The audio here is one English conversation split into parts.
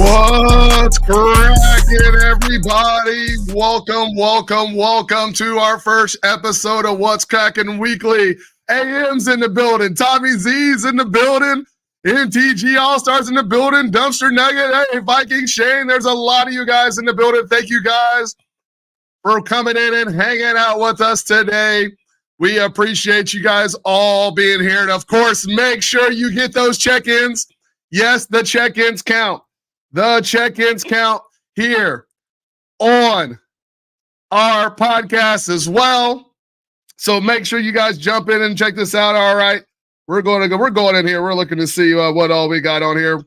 What's cracking, everybody? Welcome to our first episode of What's Cracking Weekly. AM's in the building, Tommy Z's in the building, MTG All-Stars in the building, Dumpster Nugget, hey, Viking Shane, there's a lot of you guys in the building. Thank you guys for coming in and hanging out with us today. We appreciate you guys all being here. And of course, make sure you get those check-ins. Yes, the check-ins count. The check-ins count here on our podcast as well. So make sure you guys jump in and check this out. All right. We're going in here. We're looking to see what all we got on here.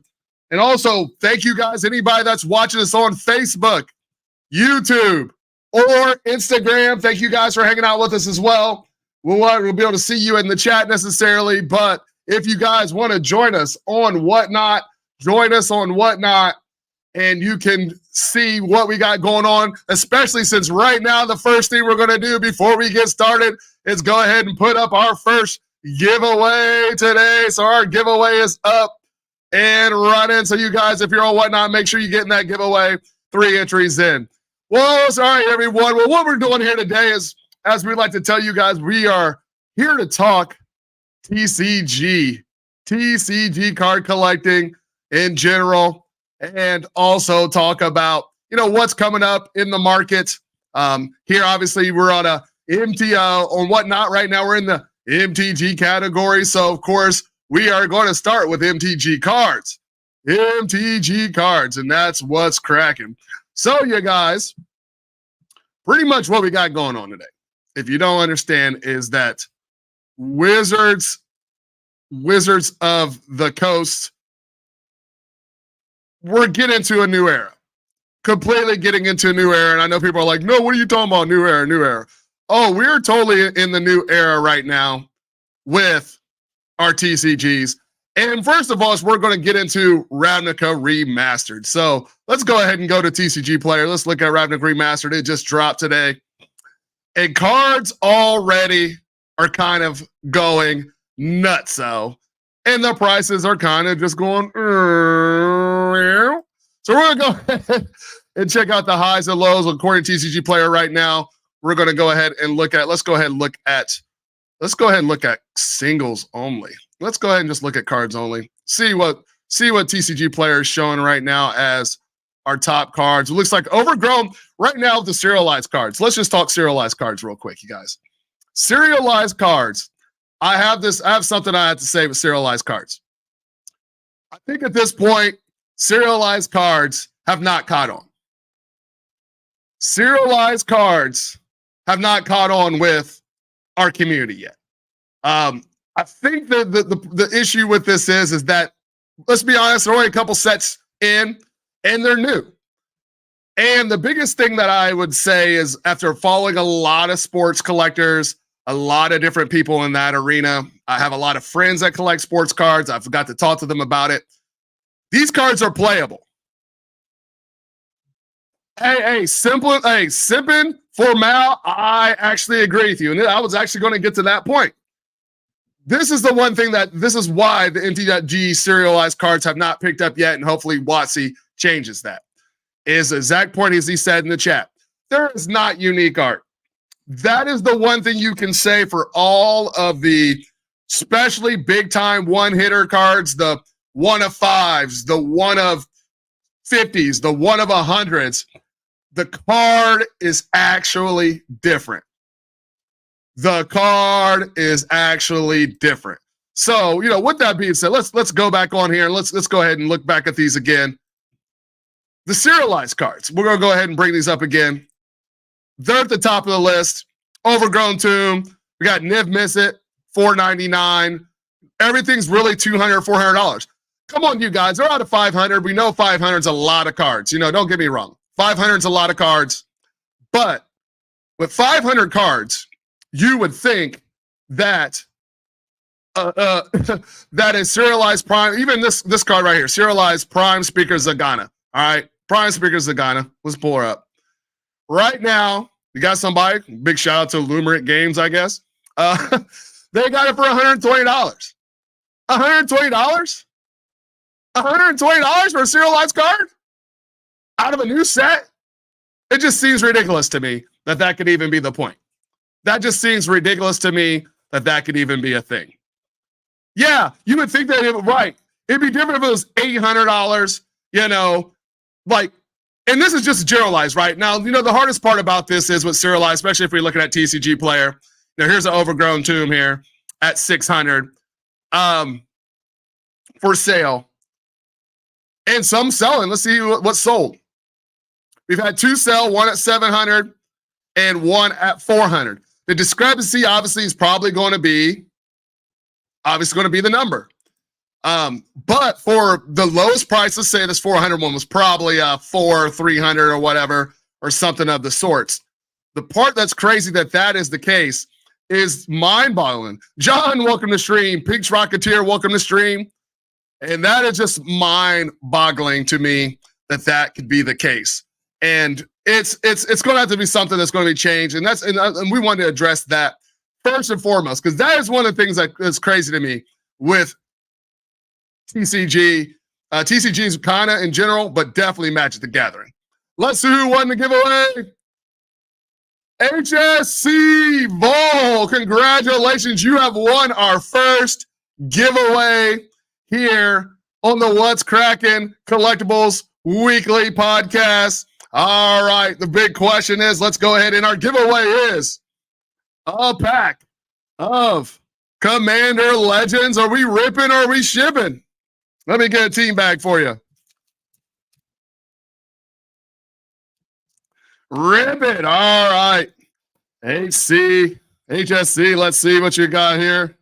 And also, thank you guys, anybody that's watching us on Facebook, YouTube, or Instagram. Thank you guys for hanging out with us as well. We'll be able to see you in the chat necessarily, but if you guys want to join us on Whatnot, join us on Whatnot, and you can see what we got going on, especially since right now the first thing we're going to do before we get started is go ahead and put up our first giveaway today. So our giveaway is up and running. So you guys, if you're on Whatnot, make sure you get in that giveaway. 3 entries in. Well, all right, everyone. Well, what we're doing here today is, as we like to tell you guys, we are here to talk TCG card collecting in general, and also talk about, what's coming up in the market. Here, obviously, we're on a MTO on Whatnot right now. We're in the MTG category. So, of course, we are going to start with MTG cards. MTG cards, and that's what's cracking. So, you guys, pretty much what we got going on today, if you don't understand, is that Wizards of the Coast, we're getting into a new era. Completely getting into a new era. And I know people are like, no, what are you talking about? New era. Oh, we're totally in the new era right now with our TCGs. And first of all, we're going to get into Ravnica Remastered. So let's go ahead and go to TCG Player. Let's look at Ravnica Remastered. It just dropped today. And cards already are kind of going nutso. And the prices are kind of just going. So we're going to go ahead and check out the highs and lows according to TCG Player right now. We're going to go ahead and let's go ahead and look at singles only. Let's go ahead and just look at cards only. See what TCG Player is showing right now as our top cards. It looks like overgrown right now with the serialized cards. Let's just talk serialized cards real quick, you guys. Serialized cards. I have something I have to say with serialized cards. I think at this point, serialized cards have not caught on. Serialized cards have not caught on with our community yet. I think the issue with this is that, let's be honest, there are only a couple sets in, and they're new. And the biggest thing that I would say is, after following a lot of sports collectors, a lot of different people in that arena, I have a lot of friends that collect sports cards. I forgot to talk to them about it. These cards are playable. Simping for Mal, I actually agree with you. And I was actually going to get to that point. This is the one thing this is why the MTG serialized cards have not picked up yet, and hopefully WotC changes that. Is the exact point as he said in the chat. There is not unique art. That is the one thing you can say for all of the, especially big-time one-hitter cards, the 1 of 5s, the 1 of 50s, the 1 of 100s. The card is actually different. The card is actually different. So, with that being said, let's go back on here and let's go ahead and look back at these again. The serialized cards. We're going to go ahead and bring these up again. They're at the top of the list. Overgrown Tomb. We got Niv Mizzet, $4.99. Everything's really $200, $400. Come on, you guys. They're out of 500. We know 500 is a lot of cards. Don't get me wrong. 500 is a lot of cards. But with 500 cards, you would think that that is serialized prime. Even this card right here, serialized prime speaker Zagana. All right, prime speaker Zagana. Let's pull her up. Right now, you got somebody. Big shout out to Lumerant Games, I guess. They got it for $120. $120? $120 for a serialized card? out of a new set, it just seems ridiculous to me that could even be the point. That just seems ridiculous to me that could even be a thing. Yeah, you would think that right. It'd be different if it was $800, like, and this is just generalized, right? Now, the hardest part about this is with serialized, especially if we're looking at TCG player. Now, here's an overgrown tomb here at $600 for sale. And some selling. Let's see what's sold. We've had 2 sell, one at $700 and one at $400. The discrepancy obviously is probably going to be the number. But for the lowest price, let's say this 400 one was probably $300 or whatever, or something of the sorts. The part that's crazy that is the case is mind-boggling. John, welcome to stream. Pink's Rocketeer, welcome to stream. And that is just mind-boggling to me that could be the case. And it's going to have to be something that's going to be changed. And we want to address that first and foremost, because that is one of the things that is crazy to me with TCG. TCG's kind of in general, but definitely Magic the Gathering. Let's see who won the giveaway. HSC Vol, congratulations. You have won our first giveaway here on the What's Crackin Collectibles weekly podcast. All right, the big question is, let's go ahead, and our giveaway is a pack of Commander Legends. Are we ripping or are we shipping? Let me get a team bag for you. Rip it. All right. HSC, let's see what you got here.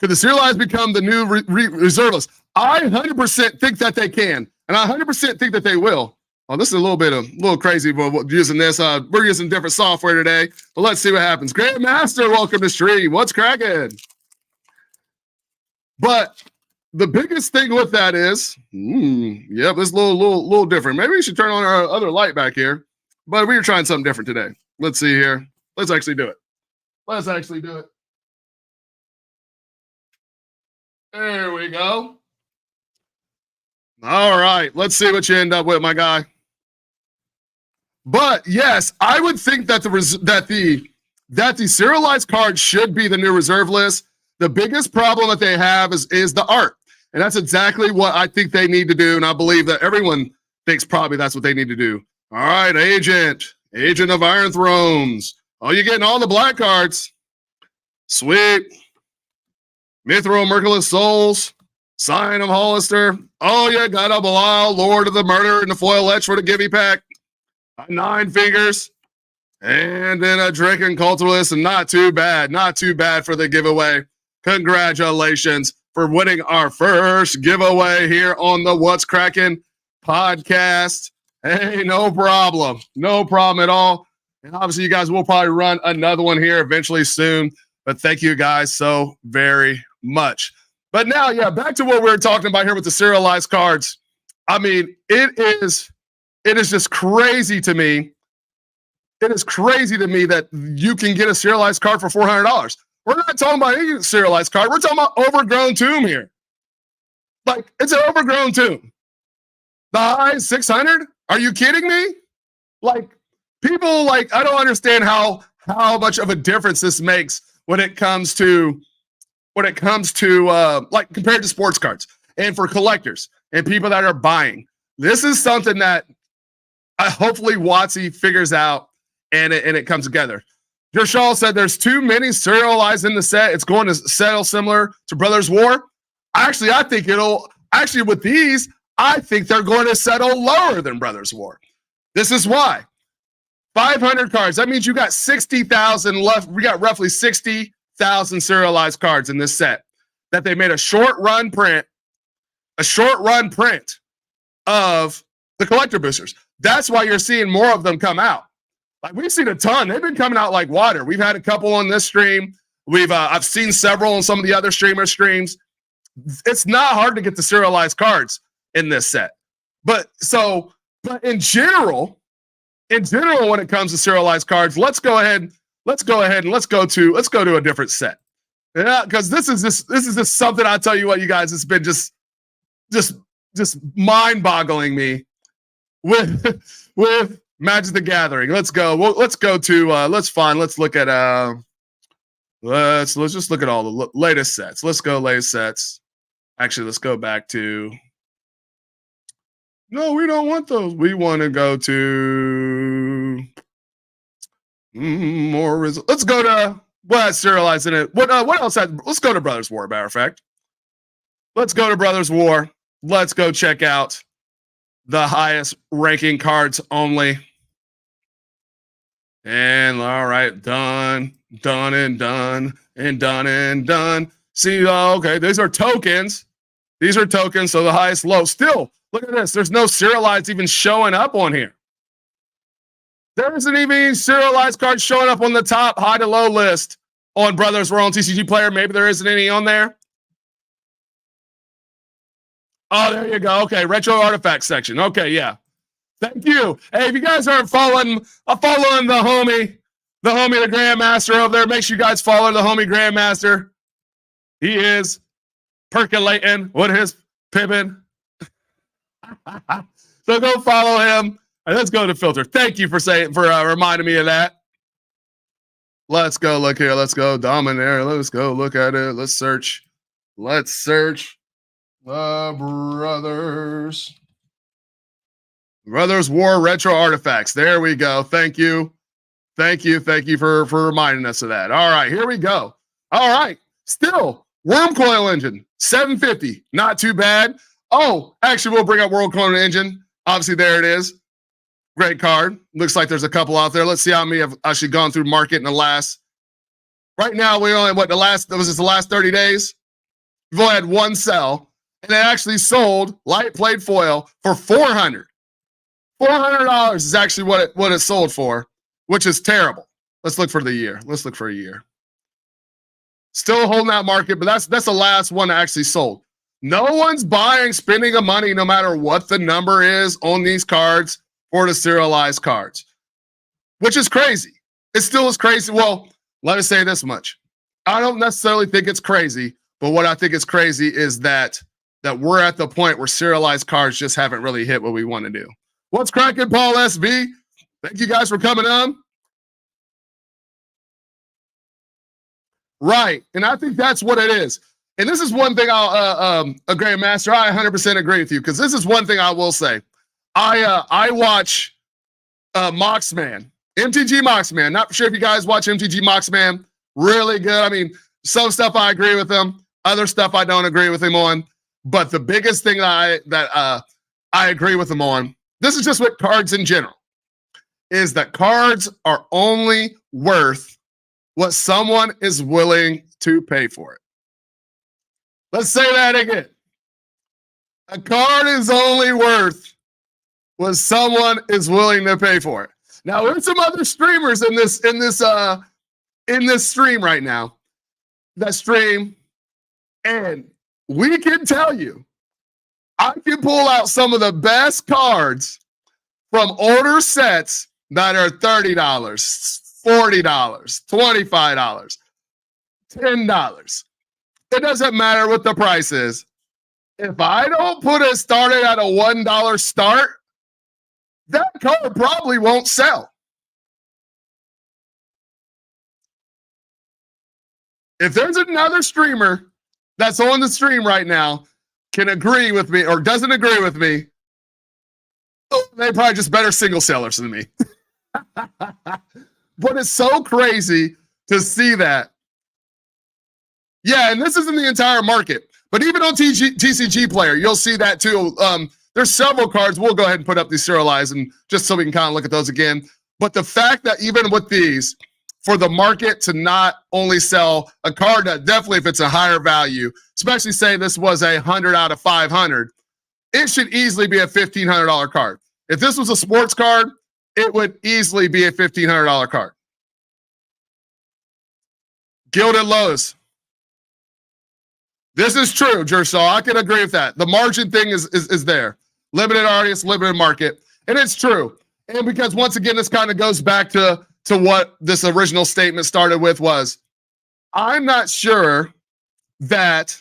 Could the serialized become the new reserve list? I 100% think that they can, and I 100% think that they will. Oh, this is a little crazy, but we're using this. We're using different software today, but let's see what happens. Grandmaster, welcome to stream. What's cracking? But the biggest thing with that is, yep, it's a little different. Maybe we should turn on our other light back here, but we were trying something different today. Let's see here. Let's actually do it. There we go. All right, let's see what you end up with, my guy. But yes, I would think that the serialized card should be the new reserve list. The biggest problem that they have is the art, and that's exactly what I think they need to do. And I believe that everyone thinks probably that's what they need to do. All right, Agent of Iron Thrones. Oh, you're getting all the black cards. Sweet. Mithril, Merciless Souls, Sign of Hollister. Oh, yeah, got a Belial, Lord of the Murder, and the foil etch for the Gibby pack. 9 fingers. And then a Crackin Collectibles, and not too bad for the giveaway. Congratulations for winning our first giveaway here on the What's Crackin podcast. Hey, no problem at all. And obviously, you guys will probably run another one here eventually soon. But thank you guys so very much. But now, yeah, back to what we were talking about here with the serialized cards. I mean, it is just crazy to me. It is crazy to me that you can get a serialized card for $400. We're not talking about any serialized card. We're talking about overgrown tomb here. Like, it's an overgrown tomb. The high is 600? Are you kidding me? Like, people, like, I don't understand how much of a difference this makes when it comes to like compared to sports cards and for collectors and people that are buying. This is something that hopefully WotC figures out and it comes together. Gershall said there's too many serialized in the set. It's going to settle similar to Brothers War. I think with these, I think they're going to settle lower than Brothers War. This is why. 500 cards. That means you got 60,000 left. We got roughly 60,000 serialized cards in this set that they made a short run print of the collector boosters. That's why you're seeing more of them come out. Like, we've seen a ton. They've been coming out like water. We've had a couple on this stream. I've seen several on some of the other streamers' streams. It's not hard to get the serialized cards in this set. But in general, when it comes to serialized cards, let's go ahead and let's go to a different set. Yeah, because this is just something, I tell you what, you guys, it's been just just mind-boggling me with Magic the Gathering. Let's go. Well, let's go to let's look at let's just look at all the latest sets. Let's go latest sets. Actually, let's go back to. No, we don't want those. We want to go to more results. Let's go to serialized in it. What else? Let's go to Brothers War. Matter of fact, let's go to Brothers War. Let's go check out the highest ranking cards only. And all right, done. See, okay, these are tokens. These are tokens, so the highest low. Still, look at this. There's no serialized even showing up on here. There isn't even any serialized cards showing up on the top high to low list on Brothers War on TCG Player. Maybe there isn't any on there. Oh, there you go. Okay, retro artifacts section. Okay, yeah. Thank you. Hey, if you guys aren't following the homie, the Grandmaster over there, make sure you guys follow the homie Grandmaster. He is percolating with his pippin. So go follow him. And let's go to filter. Thank you for reminding me of that. Let's go look here. Let's go Dominaire. Let's go look at it. Let's search. Brothers War Retro Artifacts. There we go. Thank you for reminding us of that. All right, here we go. All right, still Worm Coil Engine 750, not too bad. Oh, actually, we'll bring up World Coil Engine. Obviously, there it is. Great card. Looks like there's a couple out there. Let's see how many have actually gone through market in the last. Right now, we only the last 30 days. We've only had one sell, and it actually sold light plate foil for $400. $400 is actually what it sold for, which is terrible. Let's look for the year. Still holding that market, but that's the last one that actually sold. No one's spending the money, no matter what the number is on these cards for the serialized cards, which is crazy. It still is crazy. Well, let us say this much. I don't necessarily think it's crazy, but what I think is crazy is that we're at the point where serialized cards just haven't really hit what we want to do. What's cracking, Paul SB? Thank you guys for coming on. Right, and I think that's what it is. And this is one thing I'll agree, Master. I 100% agree with you, because this is one thing I will say. I watch Moxman, MTG Moxman. Not sure if you guys watch MTG Moxman. Really good. I mean, some stuff I agree with him, other stuff I don't agree with him on. But the biggest thing that I agree with him on, this is just with cards in general, is that cards are only worth what someone is willing to pay for it. Let's say that again. A card is only worth what someone is willing to pay for it. Now, there's some other streamers in this stream right now that stream, and we can tell you, I can pull out some of the best cards from older sets that are $30, $40, $25, $10. It doesn't matter what the price is. If I don't put it started at a $1 start, that card probably won't sell. If there's another streamer that's on the stream right now can agree with me or doesn't agree with me, they probably just better single sellers than me. But it's so crazy to see that. Yeah, and this isn't the entire market, but even on TCG Player, you'll see that too. There's several cards. We'll go ahead and put up these serialized, and just so we can kind of look at those again. But the fact that even with these, for the market to not only sell a card that definitely, if it's a higher value, especially say this was 100 out of 500, it should easily be a $1,500 card. If this was a sports card, it would easily be a $1,500 card. Gilded Lows. This is true, Jersaw. I can agree with that. The margin thing is there. Limited audience, limited market. And it's true. And because once again, this kind of goes back to what this original statement started with was, I'm not sure that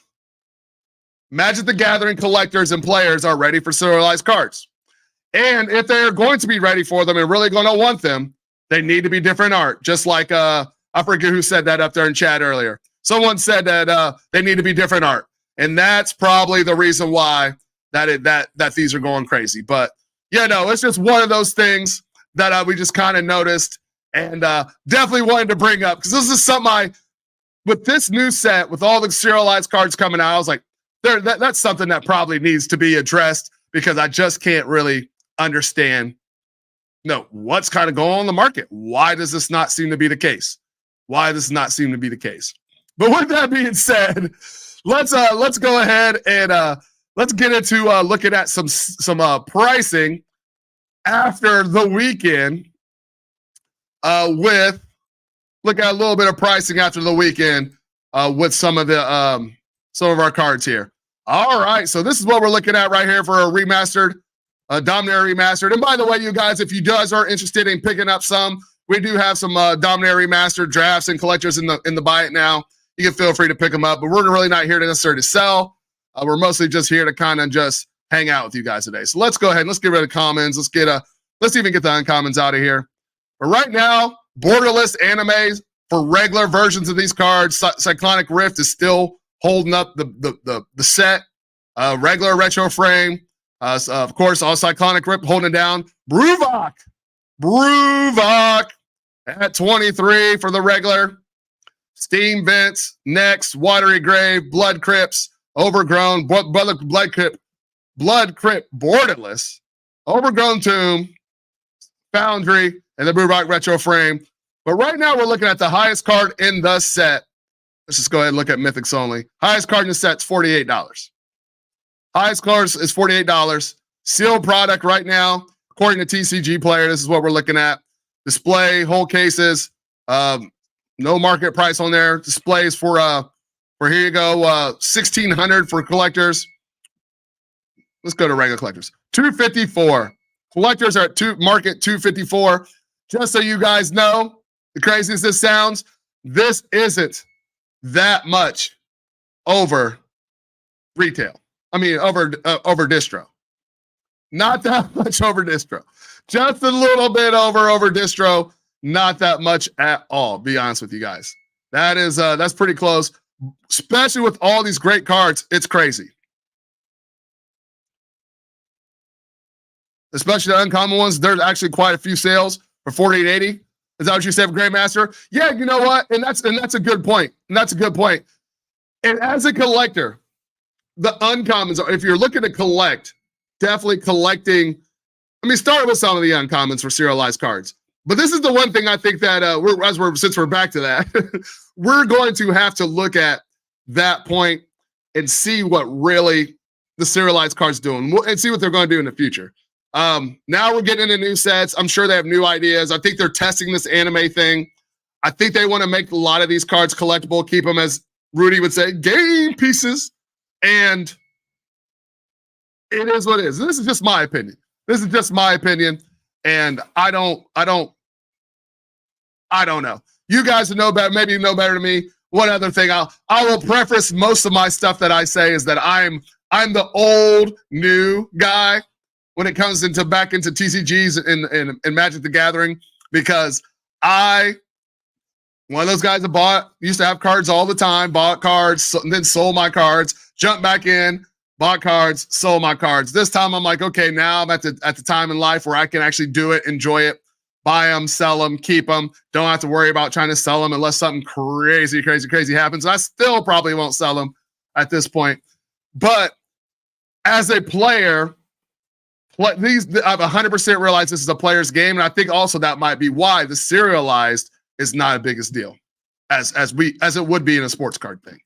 Magic the Gathering collectors and players are ready for serialized cards. And if they're going to be ready for them and really going to want them, they need to be different art. Just like, I forget who said that up there in chat earlier. Someone said that they need to be different art. And that's probably the reason why that these are going crazy. But, yeah, no, it's just one of those things that we just kind of noticed and definitely wanted to bring up. Because this is something with this new set, with all the serialized cards coming out, I was like, that's something that probably needs to be addressed because I just can't really understand what's kind of going on in the market. Why does this not seem to be the case? Why does this not seem to be the case? But with that being said, let's go ahead and let's get into looking at some pricing after the weekend. Look at a little bit of pricing after the weekend with some of our cards here. All right, so this is what we're looking at right here for a remastered, Dominator remastered. And by the way, you guys, if you guys are interested in picking up some, we do have some Dominator remastered drafts and collectors in the buy it now. You can feel free to pick them up, but we're really not here to necessarily sell. We're mostly just here to kind of just hang out with you guys today. So let's go ahead and let's get rid of commons. Let's even get the uncommons out of here. But right now, borderless animes for regular versions of these cards. Cyclonic Rift is still holding up the set. Regular retro frame. Of course, all Cyclonic Rift holding it down. Bruvok at 23 for the regular. Steam Vents, Next, Watery Grave, Blood Crypts, Overgrown, Blood Crypt, Borderless, Overgrown Tomb, Foundry, and the Bruvok retro frame. But right now, we're looking at the highest card in the set. Let's just go ahead and look at Mythics only. Highest card in the set's $48. Highest card is $48. Sealed product right now, according to TCG Player, this is what we're looking at. Display, whole cases, no market price on there. Displays for here you go, $1,600 for collectors. Let's go to regular collectors. $254. Collectors are at market $254. Just so you guys know, the crazy as this sounds, this isn't that much over retail. I mean, over distro. Not that much over distro. Just a little bit over distro. Not that much at all, be honest with you guys. That's pretty close, especially with all these great cards. It's crazy. Especially the uncommon ones. There's actually quite a few sales for $48.80. Is that what you said, Grandmaster? Yeah, you know what? And that's a good point. And that's a good point. And as a collector, the uncommons are, if you're looking to collect, definitely collecting. I mean, start with some of the uncommons for serialized cards. But this is the one thing I think that since we're back to that, we're going to have to look at that point and see what really the serialized cards doing and see what they're going to do in the future. Now we're getting into new sets. I'm sure they have new ideas. I think they're testing this anime thing. I think they want to make a lot of these cards collectible, keep them, as Rudy would say, game pieces. And it is what it is. This is just my opinion. And I don't know. You guys know better, maybe know better than me. One other thing, I will preface most of my stuff that I say is that I'm the old new guy when it comes back into TCGs and Magic the Gathering, because one of those guys that used to have cards all the time, bought cards, and then sold my cards, jumped back in, bought cards, sold my cards. This time I'm like, okay, now I'm at the time in life where I can actually do it, enjoy it, buy them, sell them, keep them. Don't have to worry about trying to sell them unless something crazy happens. I still probably won't sell them at this point. But as a player, I've 100% realized this is a player's game, and I think also that might be why the serialized is not a biggest deal as it would be in a sports card thing.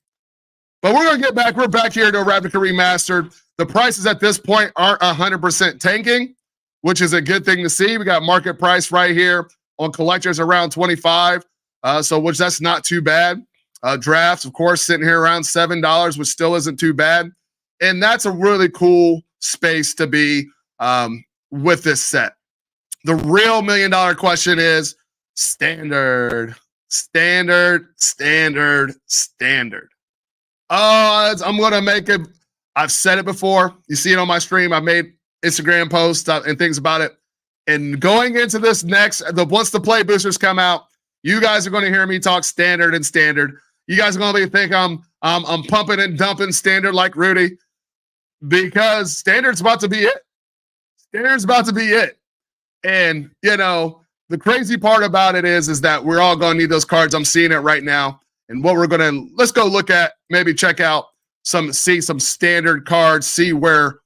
But we're gonna get back. We're back here to Ravnica Remastered. The prices at this point aren't 100% tanking, which is a good thing to see. We got market price right here on collectors around 25, which that's not too bad. Drafts, of course, sitting here around $7, which still isn't too bad, and that's a really cool space to be with this set. The real $1 million question is standard. I'm gonna make it. I've said it before. You see it on my stream. I made Instagram posts and things about it. And going into this next, once the play boosters come out, you guys are going to hear me talk standard and standard. You guys are going to think I'm pumping and dumping standard like Rudy, because standard's about to be it. Standard's about to be it. And, you know, the crazy part about it is that we're all going to need those cards. I'm seeing it right now. And what we're going to, let's go look at, maybe check out see some standard cards, see where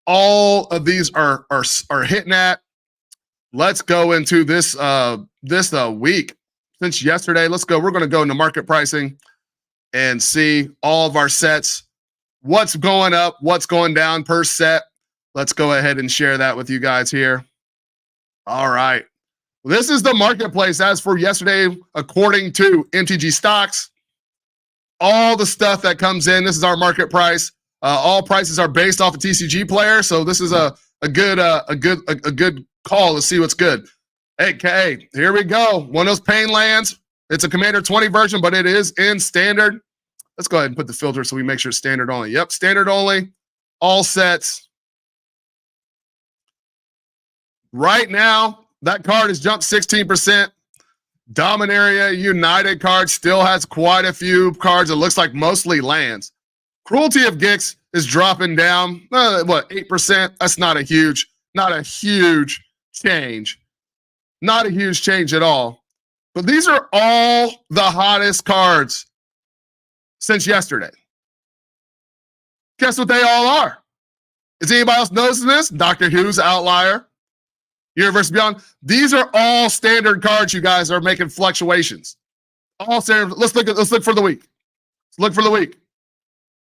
all of these are hitting at. Let's go into this week. Since yesterday, let's go. We're going to go into market pricing and see all of our sets, what's going up, what's going down per set. Let's go ahead and share that with you guys here. All right. This is the marketplace as for yesterday, according to MTG Stocks. All the stuff that comes in, this is our market price. All prices are based off a TCG player, so this is a good call to see what's good. Hey, here we go. One of those pain lands. It's a Commander 20 version, but it is in standard. Let's go ahead and put the filter so we make sure it's standard only. Yep, standard only. All sets. Right now, that card has jumped 16%. Dominaria United card still has quite a few cards. It looks like mostly lands. Cruelty of Gix is dropping down. 8%? That's not a huge change. Not a huge change at all. But these are all the hottest cards since yesterday. Guess what they all are? Is anybody else noticing this? Doctor Who's Outlier. Universe Beyond. These are all standard cards. You guys are making fluctuations. All standard. Let's look for the week. Let's look for the week.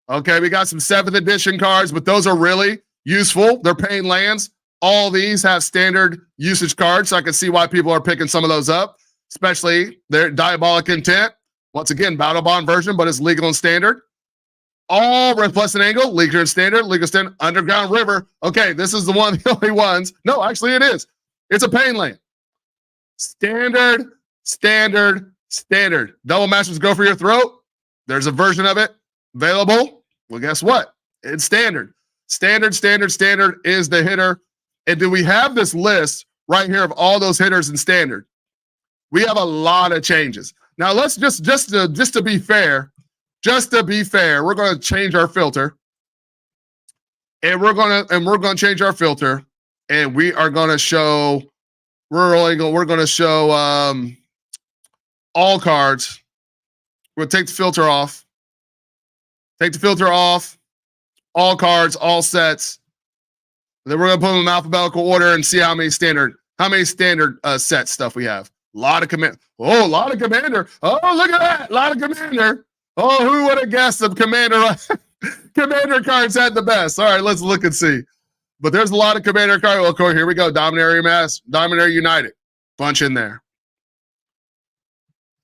Okay, we got some 7th edition cards, but those are really useful. They're paying lands. All these have standard usage cards, so I can see why people are picking some of those up, especially their Diabolic Intent. Once again, Battle Bond version, but it's legal and standard. All Red Plus and Angle, legal standard, Underground River. Okay, this is the one of the only ones. No, actually it is. It's a pain land. Standard. Double Masters Go for Your Throat. There's a version of it available. Well, guess what? It's standard. Standard is the hitter. And do we have this list right here of all those hitters in standard? We have a lot of changes. Now let's just to be fair, we're going to change our filter. And we're going to change our filter, and we are going to show we're going to show all cards. We'll take the filter off. Take the filter off. All cards, all sets. Then we're going to put them in alphabetical order and see how many standard set stuff we have. A lot of commander. Oh, a lot of commander. Oh, look at that. A lot of commander. Oh, who would have guessed the commander commander cards had the best? All right, let's look and see. But there's a lot of commander cards. Well, of course, here we go. Dominaria United. Bunch in there.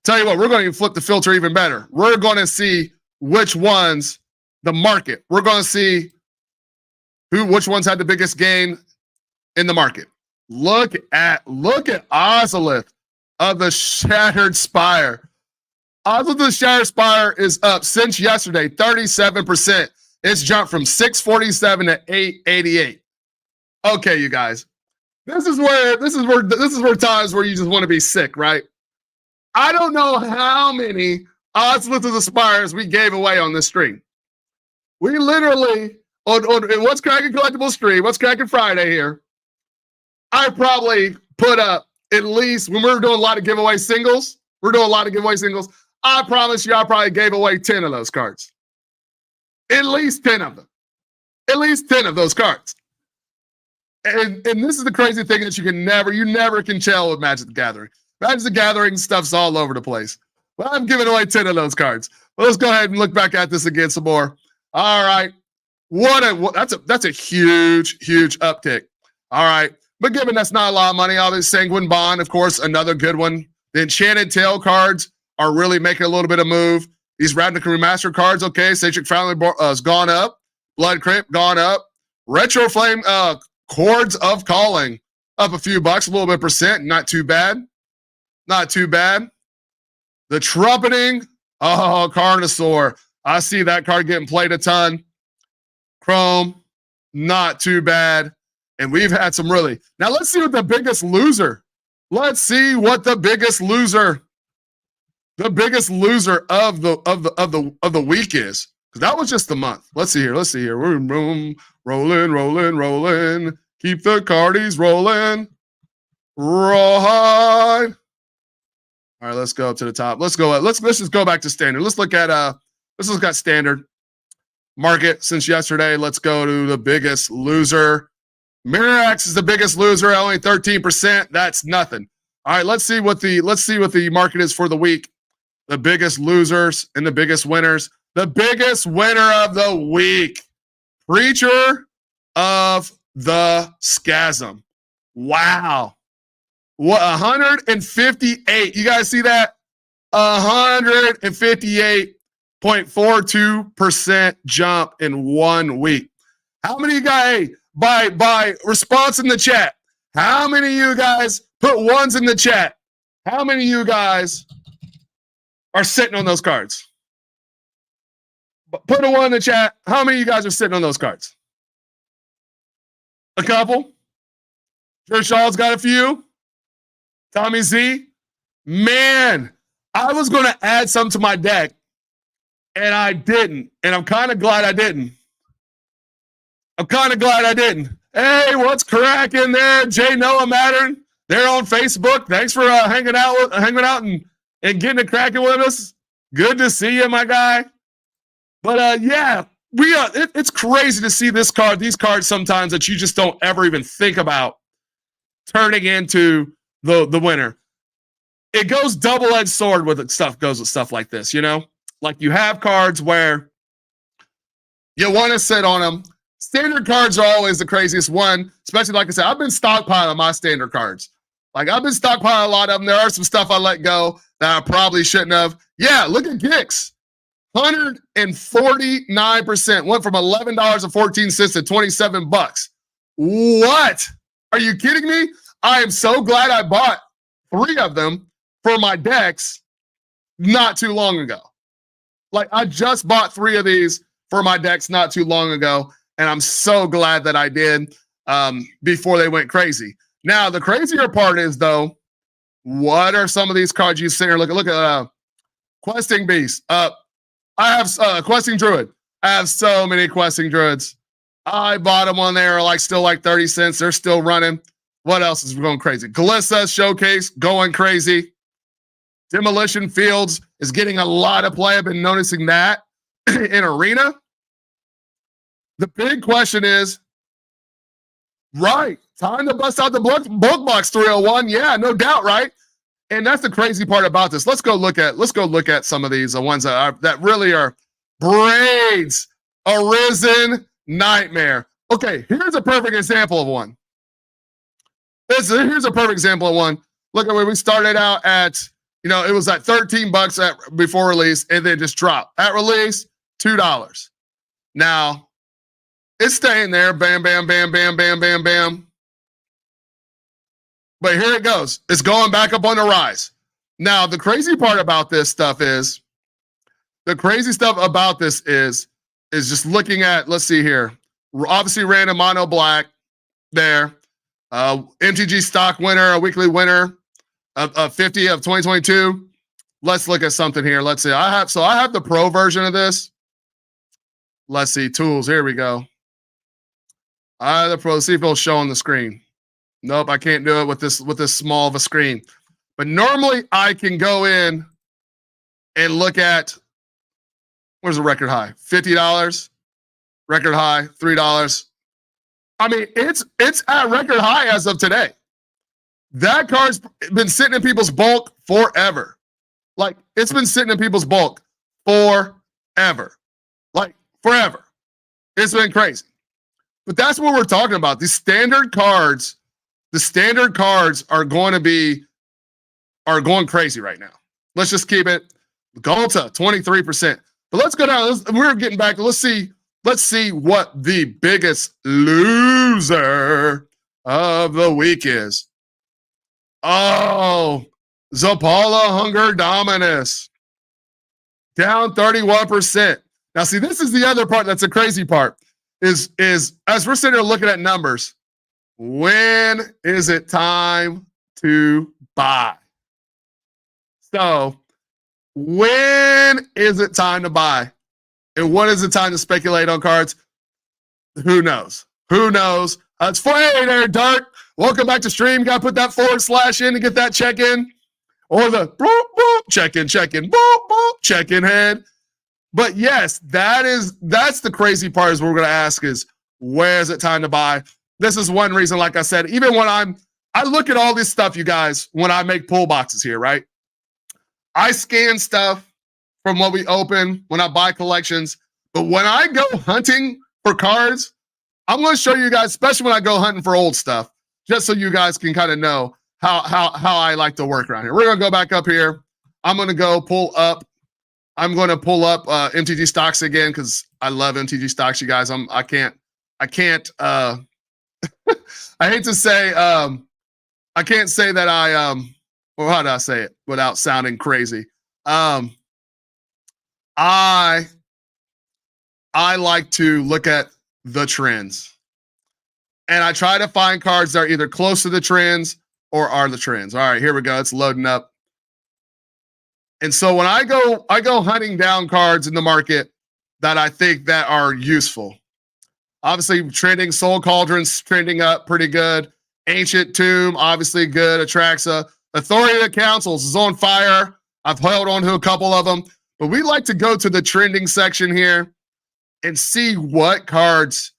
Tell you what, we're going to flip the filter even better. We're going to see which ones, the market. We're going to see which ones had the biggest gain in the market. Look at Ozolith of the Shattered Spire. Ozolith of the Shattered Spire is up since yesterday, 37%. It's jumped from 647 to 888. Okay, you guys. This is where times where you just want to be sick, right? I don't know how many Ozolith of the Spires we gave away on this stream. We literally, on What's Crackin Collectibles stream, What's Crackin Friday here, I probably put up at least, when we're doing a lot of giveaway singles, I promise you I probably gave away 10 of those cards. At least 10 of them. At least 10 of those cards. And this is the crazy thing that you never can tell with Magic the Gathering. Magic the Gathering stuff's all over the place. But I'm giving away 10 of those cards. Well, let's go ahead and look back at this again some more. All right. That's a huge uptick. All right. But given that's not a lot of money, obviously Sanguine Bond, of course, another good one. The Enchanted Tail cards are really making a little bit of move. These Ravnica Remastered cards, okay. Satric Family has gone up. Blood Crypt gone up. Retro Flame Chords of Calling up a few bucks, a little bit percent. Not too bad. The Trumpeting, Carnosaur. I see that card getting played a ton. Chrome, not too bad. And we've had some really. Now let's see what the biggest loser. Let's see what the biggest loser of the week is. Because that was just the month. Let's see here. We're rolling. Keep the cardies rolling. Right. All right, let's go up to the top. Let's just go back to standard. Let's look at standard market since yesterday. Let's go to the biggest loser. Mirax is the biggest loser, only 13%. That's nothing. All right, let's see what the market is for the week. The biggest losers and the biggest winners. The biggest winner of the week. Preacher of the Scasm. Wow. What 158. You guys see that? 158.42% jump in 1 week. How many of you guys, by response in the chat, how many of you guys put ones in the chat? How many of you guys are sitting on those cards? Put a one in the chat. How many of you guys are sitting on those cards? A couple. Jershaw's got a few. Tommy Z. Man, I was going to add some to my deck, and I didn't. And I'm kind of glad I didn't. Hey, what's cracking there? Jay Noah Mattern. They're on Facebook. Thanks for hanging out and getting it cracking with us. Good to see you, my guy. But yeah, it's crazy to see these cards sometimes that you just don't ever even think about turning into the winner. It goes double-edged sword with stuff like this, you know? Like you have cards where you want to sit on them. Standard cards are always the craziest one, especially like I said, I've been stockpiling my standard cards. Like I've been stockpiling a lot of them. There are some stuff I let go that I probably shouldn't have. Yeah, look at Gix. 149%. Went from $11.14 to $27. What? Are you kidding me? I am so glad I bought 3 of them for my decks not too long ago. Like I just bought 3 of these for my decks not too long ago, and I'm so glad that I did before they went crazy. Now, the crazier part is, though, what are some of these cards you sit here? Look at Questing Beast. I have Questing Druid. I have so many Questing Druids. I bought them on there still 30 cents. They're still running. What else is going crazy? Glissa Showcase going crazy. Demolition Fields is getting a lot of play. I've been noticing that in Arena. The big question is, right, time to bust out the bulk box 301. Yeah, no doubt, right? And that's the crazy part about this. Let's go look at some of these, the ones that really are braids. Arisen Nightmare. Okay, here's a perfect example of one. Here's a perfect example of one. Look at where we started out at, it was at $13 before release, and then just dropped. At release, $2. Now, it's staying there. Bam, bam, bam, bam, bam, bam, bam. But here it goes. It's going back up on the rise. Now, the crazy part about this stuff is just looking at, let's see here. Obviously, random mono black there. MTG stock winner, a weekly winner of 50 of 2022. Let's look at something here. Let's see. I have the pro version of this. Let's see. Tools. Here we go. I have the pro. Let's see if it'll show on the screen. Nope, I can't do it with this small of a screen. But normally I can go in and look at, where's the record high? $50. Record high, $3. I mean, it's at record high as of today. That card's been sitting in people's bulk forever. Like, it's been sitting in people's bulk forever. Like, forever. It's been crazy. But that's what we're talking about. These standard cards, the standard cards are going crazy right now. Let's just keep it going to 23%. But let's go down. We're getting back. Let's see what the biggest loser of the week is. Oh, Zapala Hunger Dominus. Down 31%. Now, see, this is the other part that's a crazy part. is as we're sitting here looking at numbers, when is it time to buy? So when is it time to buy? And what is the time to speculate on cards? Who knows? Who knows? It's hey there, Dart. Welcome back to stream. Got to put that / in to get that check in. Or the boop, boop, check in, boop, boop, check in head. But yes, that's the crazy part is what we're going to ask is, where's it time to buy? This is one reason, like I said, even when I look at all this stuff, you guys, when I make pull boxes here, right? I scan stuff from what we open when I buy collections. But when I go hunting for cards, I'm going to show you guys, especially when I go hunting for old stuff, just so you guys can kind of know how I like to work around here. We're going to go back up here. I'm going to go pull up. I'm going to pull up MTG stocks again because I love MTG stocks, you guys. I can't. I hate to say. I can't say that I well, how do I say it without sounding crazy? I like to look at the trends, and I try to find cards that are either close to the trends or are the trends. All right, here we go. It's loading up. And so when I go hunting down cards in the market that I think that are useful. Obviously, trending Soul Cauldron's trending up pretty good. Ancient Tomb, obviously good. Atraxa. Authority of the Councils is on fire. I've held on to a couple of them. But we like to go to the trending section here and see what cards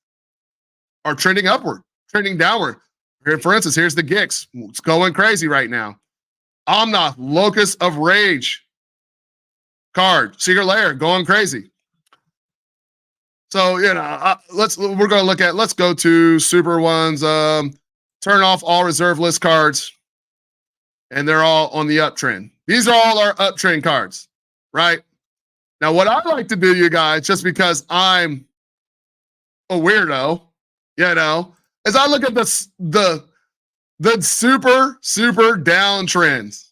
are trending upward, trending downward. Here, for instance, here's the Gix. It's going crazy right now. Omnath, Locus of Rage card. Secret Lair, going crazy. So, you know, we're going to look at, let's go to super ones. Turn off all reserve list cards. And they're all on the uptrend. These are all our uptrend cards, right? Now, what I like to do, you guys, just because I'm a weirdo, you know, is I look at the super downtrends.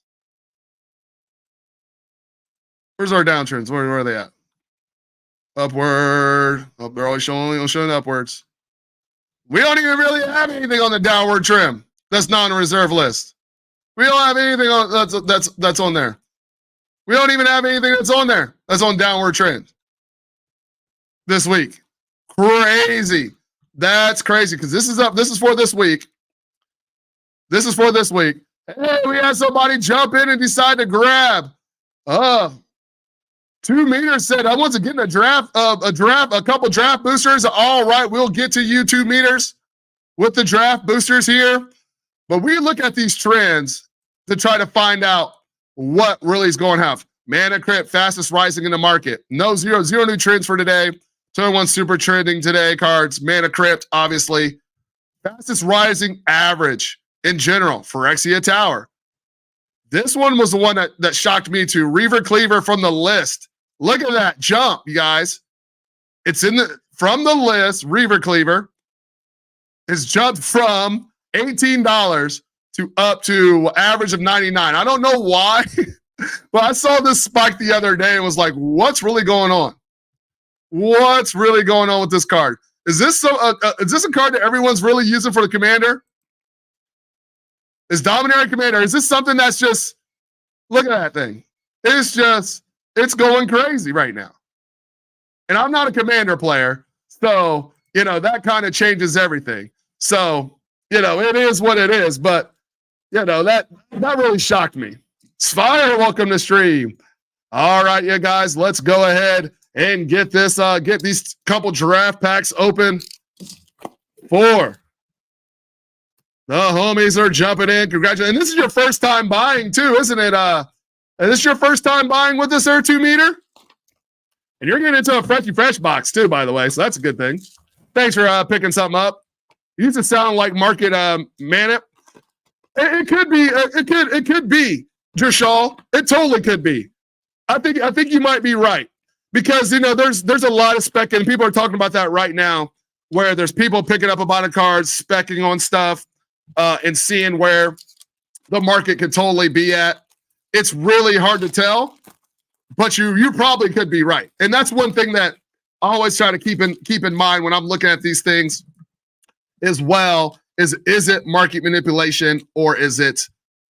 Where's our downtrends? Where are they at? Upward. Oh, they're always showing upwards. We don't even really have anything on the downward trim that's non-reserve list. We don't have anything on that's on there. We don't even have anything that's on there that's on downward trend this week. Crazy. That's crazy because this is up. This is for this week. This is for this week. Hey, we had somebody jump in and decide to grab. 2 meters said, I want to get a couple draft boosters. All right, we'll get to you 2 meters with the draft boosters here. But we look at these trends to try to find out what really is going to happen. Mana Crypt, fastest rising in the market. No zero new trends for today. Turn 1 super trending today cards. Mana Crypt, obviously. Fastest rising average in general. Phyrexia Tower. This one was the one that shocked me too. Reaver Cleaver from the list. Look at that jump, you guys. It's from the list. Reaver Cleaver has jumped from $18 to up to average of 99. I don't know why, but I saw this spike the other day and was like, what's really going on? What's really going on with this card? Is this a card that everyone's really using for the commander? Is Dominary Commander, is this something that's just, look at that thing. It's going crazy right now. And I'm not a commander player, so, you know, that kind of changes everything. So, you know, it is what it is, but, you know, that really shocked me. Spire, welcome to stream. All right, you guys, let's go ahead and get these couple draft packs open for the homies are jumping in. Congratulations. And this is your first time buying too, isn't it? And this is your first time buying with this 2 meter? And you're getting into a fresh box too, by the way. So that's a good thing. Thanks for picking something up. You used to sound like Market Manip. It could be. It could be, Jershal. It totally could be. I think you might be right. Because, you know, there's a lot of spec, and people are talking about that right now, where there's people picking up a bunch of cards, specking on stuff, and seeing where the market could totally be at. It's really hard to tell, but you probably could be right. And that's one thing that always try to keep in mind when I'm looking at these things as well is it market manipulation or is it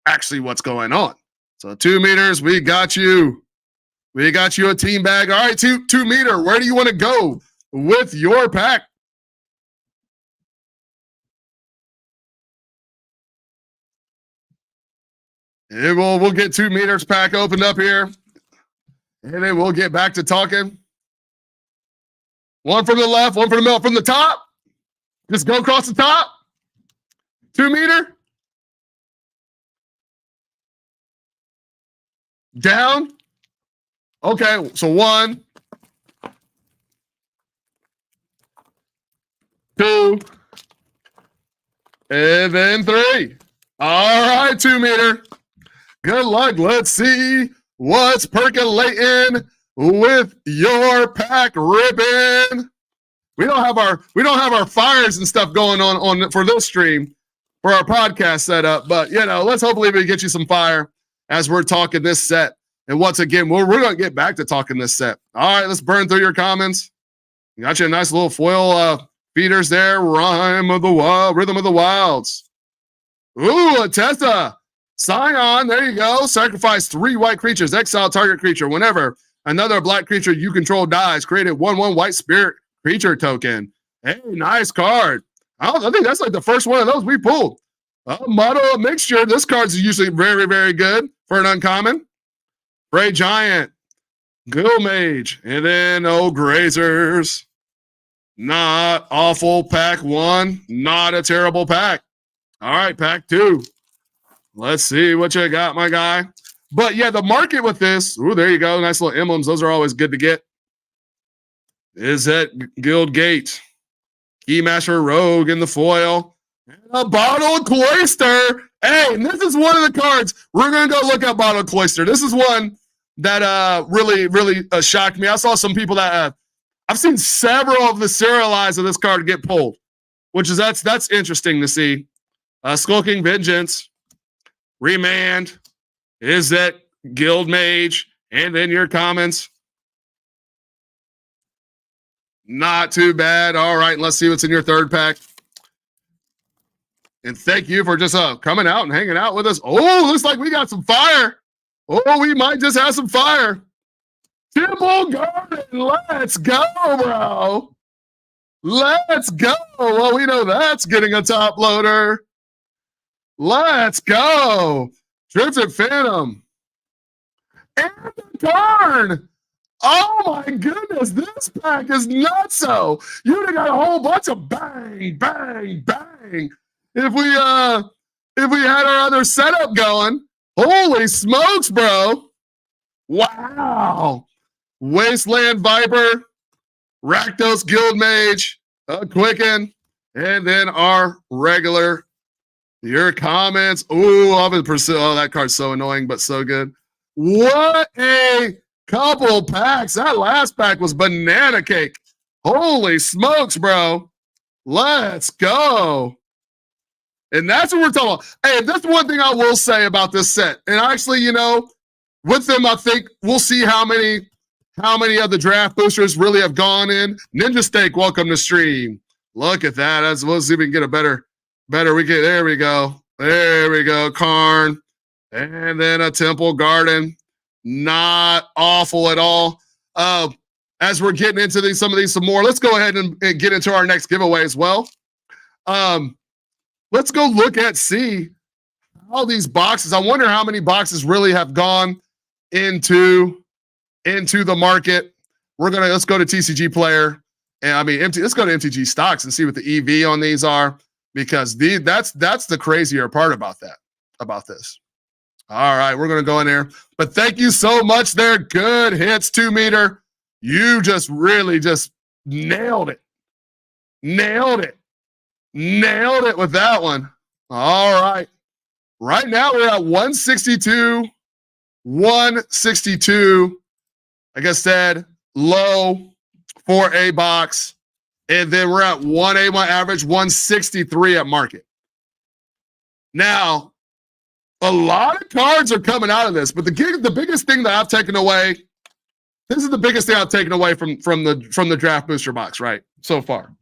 actually what's going on? So 2 meters, we got you. We got you a team bag. All right, 2 meter, where do you want to go with your pack? And we'll get 2 meters pack opened up here. And then we'll get back to talking. One from the left, one from the middle, from the top. Just go across the top. 2 meter. Down. Okay, so 1, 2, and then 3. All right, 2 meter. Good luck. Let's see what's percolating with your pack ribbon. We don't have our fires and stuff going on for this stream for our podcast setup, but let's hopefully we get you some fire as we're talking this set. And once again, we're going to get back to talking this set. All right, let's burn through your comments. Got you a nice little foil feeders there. Rhyme of the Wild, Rhythm of the Wilds. Ooh, a Tessa. Scion, there you go. Sacrifice 3 white creatures. Exile target creature. Whenever another black creature you control dies, create a 1/1 white spirit creature token. Hey, nice card. I think that's like the first one of those we pulled. Model of Mixture. This card's usually very, very good for an uncommon. Bray Giant, Ghoul Mage, and then Grazers. Not awful. Pack 1, not a terrible pack. All right, pack 2. Let's see what you got, my guy. But yeah, the market with this, ooh, there you go. Nice little emblems. Those are always good to get. Is that Guild Gate, Keymaster Rogue in the foil, and a Bottle Cloister. Hey, and this is one of the cards. We're going to go look at Bottle Cloister. This is one that really, really shocked me. I saw some people that I've seen several of the serialized of this card get pulled, which is that's interesting to see. Skulking Vengeance, Remand, is that Guild Mage, and then your comments. Not too bad. All right, let's see what's in your third pack. And thank you for just coming out and hanging out with us. Oh, looks like we got some fire. Oh, we might just have some fire. Temple Garden, let's go, bro. Let's go. Well, we know that's getting a top loader. Let's go. Drifted Phantom. And the Tarn. Oh my goodness, this pack is nutso. You'd have got a whole bunch of bang, bang, bang. If we had our other setup going. Holy smokes, bro. Wow. Wasteland Viper, Rakdos Guild Mage, Quicken, and then our regular. Your comments. Ooh, that card's so annoying, but so good. What a couple packs. That last pack was banana cake. Holy smokes, bro. Let's go. And that's what we're talking about. Hey, that's one thing I will say about this set. And actually, with them, I think we'll see how many of the draft boosters really have gone in. Ninja Steak, welcome to stream. Look at that. Let's see if we can get a better we get. There we go. There we go. Karn. And then a Temple Garden. Not awful at all. As we're getting into some more, let's go ahead and get into our next giveaway as well. Let's go look at see all these boxes. I wonder how many boxes really have gone into the market. Let's go to TCG Player, and let's go to MTG Stocks and see what the EV on these are, because that's the crazier part about this. All right, we're gonna go in there. But thank you so much there. Good hits, 2 meter. You just really just nailed it. Nailed it with that one. All right. Right now we're at 162. 162. Like I said, low for a box. And then we're at 1A1 average, 163 at market. Now, a lot of cards are coming out of this, but the biggest thing that I've taken away This is the biggest thing I've taken away from the draft booster box, right? So far.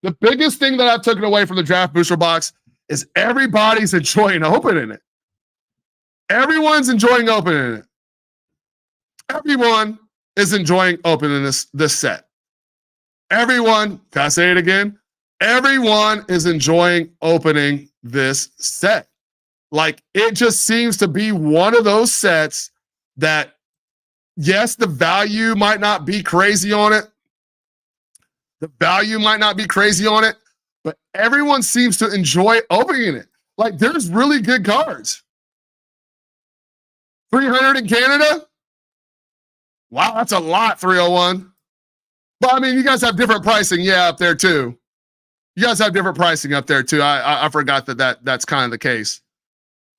The biggest thing that I've taken away from the draft booster box is everybody's enjoying opening it. Everyone's enjoying opening it. Everyone is enjoying opening this set. Everyone, can I say it again? Everyone is enjoying opening this set. Like, it just seems to be one of those sets that, yes, the value might not be crazy on it. The value might not be crazy on it, but everyone seems to enjoy opening it. Like, there's really good cards. 300 in Canada? Wow, that's a lot, 301. But I mean, you guys have different pricing, yeah, up there too. You guys have different pricing up there too. I forgot that's kind of the case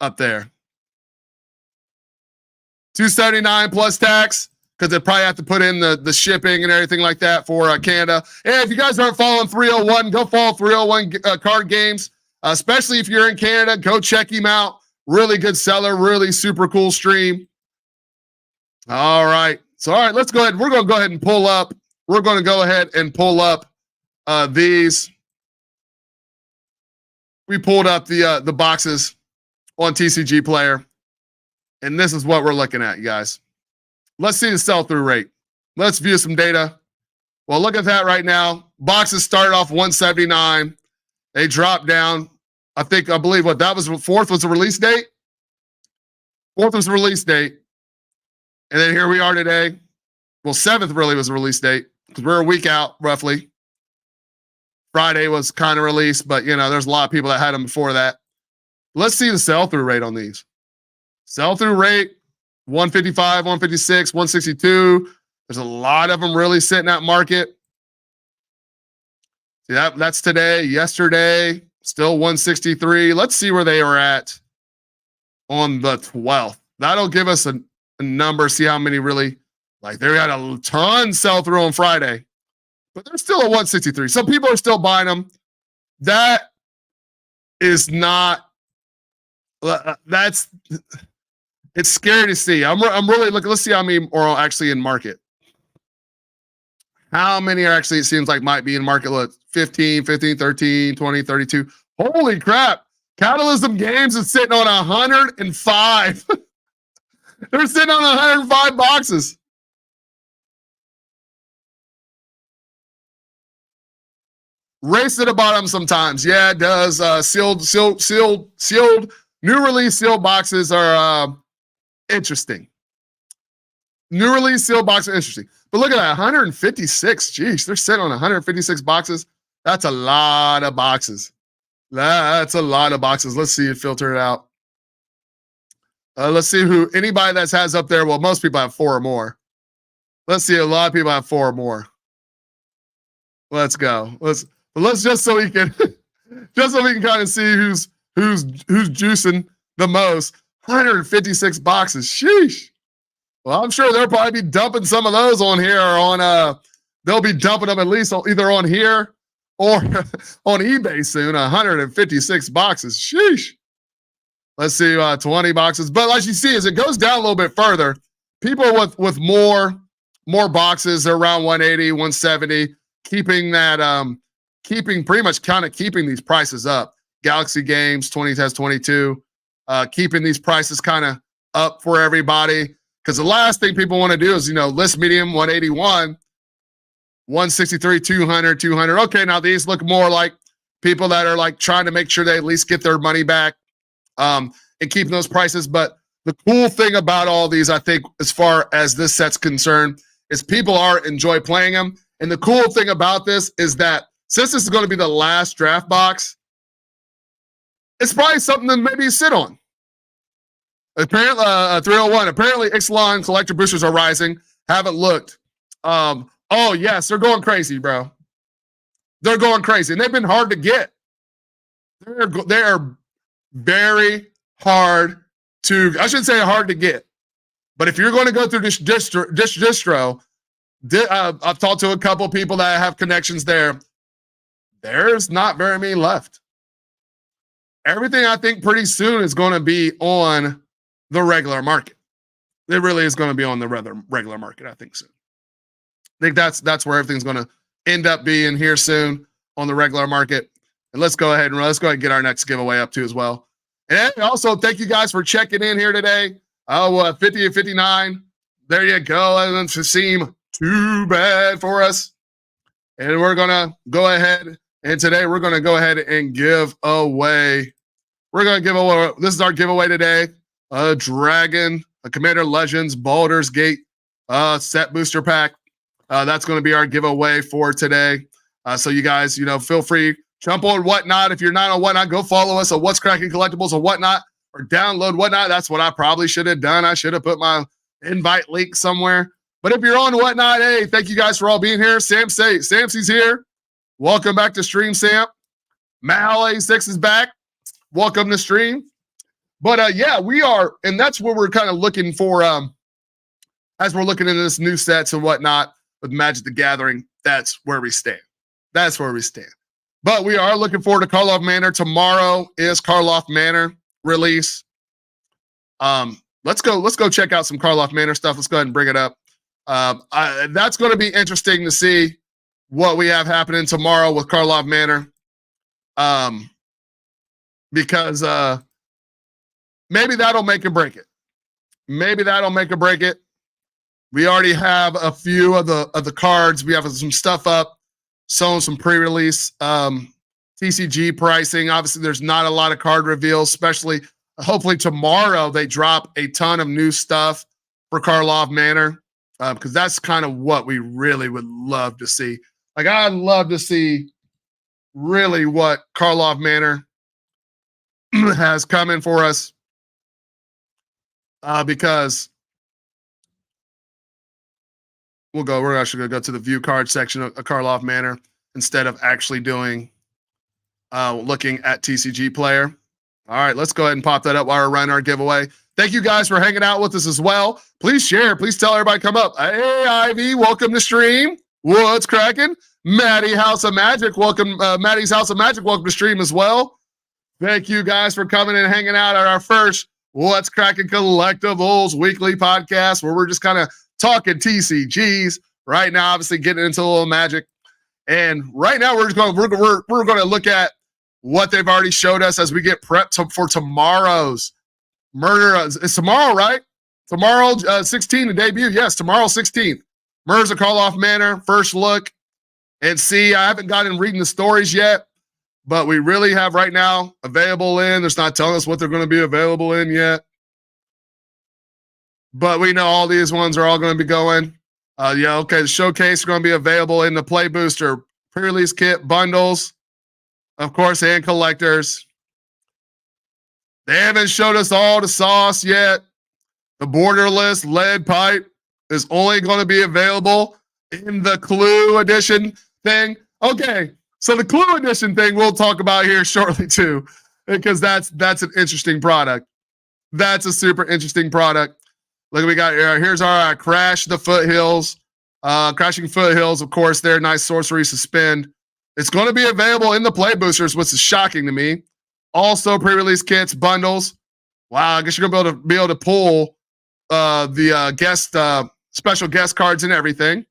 up there. 279 plus tax, because they probably have to put in the shipping and everything like that for Canada. And if you guys aren't following 301, go follow 301 Card Games, especially if you're in Canada. Go check him out. Really good seller, really super cool stream. All right. So, all right, let's go ahead. We're going to go ahead and pull up. We're going to go ahead and pull up these. We pulled up the boxes on TCG Player, and this is what we're looking at, you guys. Let's see the sell-through rate. Let's view some data. Well, look at that right now. Boxes started off 179. They dropped down. I believe what that was. 4th was the release date. 4th was the release date. And then here we are today. Well, 7th really was the release date because we're a week out roughly. Friday was kind of released, but you know, there's a lot of people that had them before that. Let's see the sell-through rate on these. Sell-through rate, 155, 156, 162. There's a lot of them really sitting at market. See, that's today. Yesterday, still 163. Let's see where they were at on the 12th. That'll give us a number, see how many really, like they had a ton sell-through on Friday, but they're still at 163. So people are still buying them. That is not, it's scary to see. I'm really looking, let's see how many are actually in market. How many are actually, it seems like might be in market. Look, 15, 13, 20, 32. Holy crap. Catalysm Games is sitting on 105. They're sitting on 105 boxes. Race to the bottom sometimes. Yeah, it does. Sealed. New release sealed boxes are interesting. New release sealed boxes are interesting. But look at that, 156. Jeez, they're sitting on 156 boxes. That's a lot of boxes. That's a lot of boxes. Let's see it, filter it out. Let's see anybody that has up there. Well, most people have 4 or more. Let's see, a lot of people have 4 or more. Let's go. Let's just so we can kind of see who's juicing the most. 156 boxes. Sheesh. Well, I'm sure they'll probably be dumping some of those on here or on they'll be dumping them at least either on here or on eBay soon. 156 boxes. Sheesh. Let's see, 20 boxes. But like you see, as it goes down a little bit further, people with more boxes, they're around 180, 170, keeping pretty much kind of keeping these prices up. Galaxy Games 20 has 22, keeping these prices kind of up for everybody. Because the last thing people want to do is, list medium 181, 163, 200, 200. Okay, now these look more like people that are like trying to make sure they at least get their money back and keeping those prices. But the cool thing about all these, I think, as far as this set's concerned, is people enjoy playing them. And the cool thing about this is that since this is going to be the last draft box, it's probably something to maybe sit on. Apparently, 301. Apparently, Ixalan collector boosters are rising. Haven't looked. Oh yes, they're going crazy, bro. They're going crazy, and they've been hard to get. They are very hard to. I shouldn't say hard to get, but if you're going to go through this distro, I've talked to a couple of people that have connections there. There's not very many left. Everything I think pretty soon is going to be on the regular market. It really is going to be on the regular market, I think so. I think that's where everything's going to end up being here soon on the regular market. And let's go ahead and get our next giveaway up too as well. And also, thank you guys for checking in here today. 50 and 59. There you go. It doesn't seem too bad for us. And we're going to go ahead. And today we're going to go ahead and give away. We're going to give away. This is our giveaway today. A Dragon, a Commander Legends, Baldur's Gate set booster pack. That's going to be our giveaway for today. So you guys, feel free. Jump on Whatnot. If you're not on Whatnot, go follow us on What's Cracking Collectibles or Whatnot, or download Whatnot. That's what I probably should have done. I should have put my invite link somewhere. But if you're on Whatnot, hey, thank you guys for all being here. Samsy's here. Welcome back to stream, Sam. Mal A6 is back. Welcome to stream. But yeah, we are, and that's where we're kind of looking for, as we're looking into this new sets and whatnot with Magic the Gathering. That's where we stand. That's where we stand. But we are looking forward to Karlov Manor. Tomorrow is Karlov Manor release. Let's go check out some Karlov Manor stuff. Let's go ahead and bring it up. That's going to be interesting to see what we have happening tomorrow with Karlov Manor. Because maybe that'll make or break it. Maybe that'll make or break it. We already have a few of the cards. We have some stuff up. Some pre-release TCG pricing. Obviously, there's not a lot of card reveals, especially hopefully tomorrow they drop a ton of new stuff for Karlov Manor, because that's kind of what we really would love to see. Like, I'd love to see really what Karlov Manor has coming for us, because we're actually going to go to the view card section of Karlov Manor instead of actually doing looking at TCG Player. All right, let's go ahead and pop that up while we're running our giveaway. Thank you guys for hanging out with us as well. Please share. Please tell everybody come up. Hey, Ivy, welcome to stream. What's cracking? Maddie House of Magic, welcome. Maddie's House of Magic, welcome to stream as well. Thank you guys for coming and hanging out at our first What's Crackin Collectibles weekly podcast, where we're just kind of talking TCGs right now, obviously getting into a little Magic. And right now we're going to look at what they've already showed us as we get prepped for tomorrow's Murder. It's tomorrow, right? Tomorrow, 16, the debut. Yes, tomorrow, 16th. Murders of Karlov Manor, first look. And see, I haven't gotten reading the stories yet, but we really have right now available in. It's not telling us what they're going to be available in yet. But we know all these ones are all going to be going. Yeah, okay, the showcase is going to be available in the Play Booster pre-release kit bundles, of course, and collectors. They haven't showed us all the sauce yet. The borderless lead pipe is only going to be available in the Clue Edition thing. Okay, so the Clue Edition thing we'll talk about here shortly too, because that's an interesting product. That's a super interesting product. Look, we got here's our Crashing Foothills, of course. They're nice sorcery suspend. It's going to be available in the Play Boosters, which is shocking to me. Also, pre-release kits, bundles. Wow, I guess you're going to be able to pull the special guest cards and everything,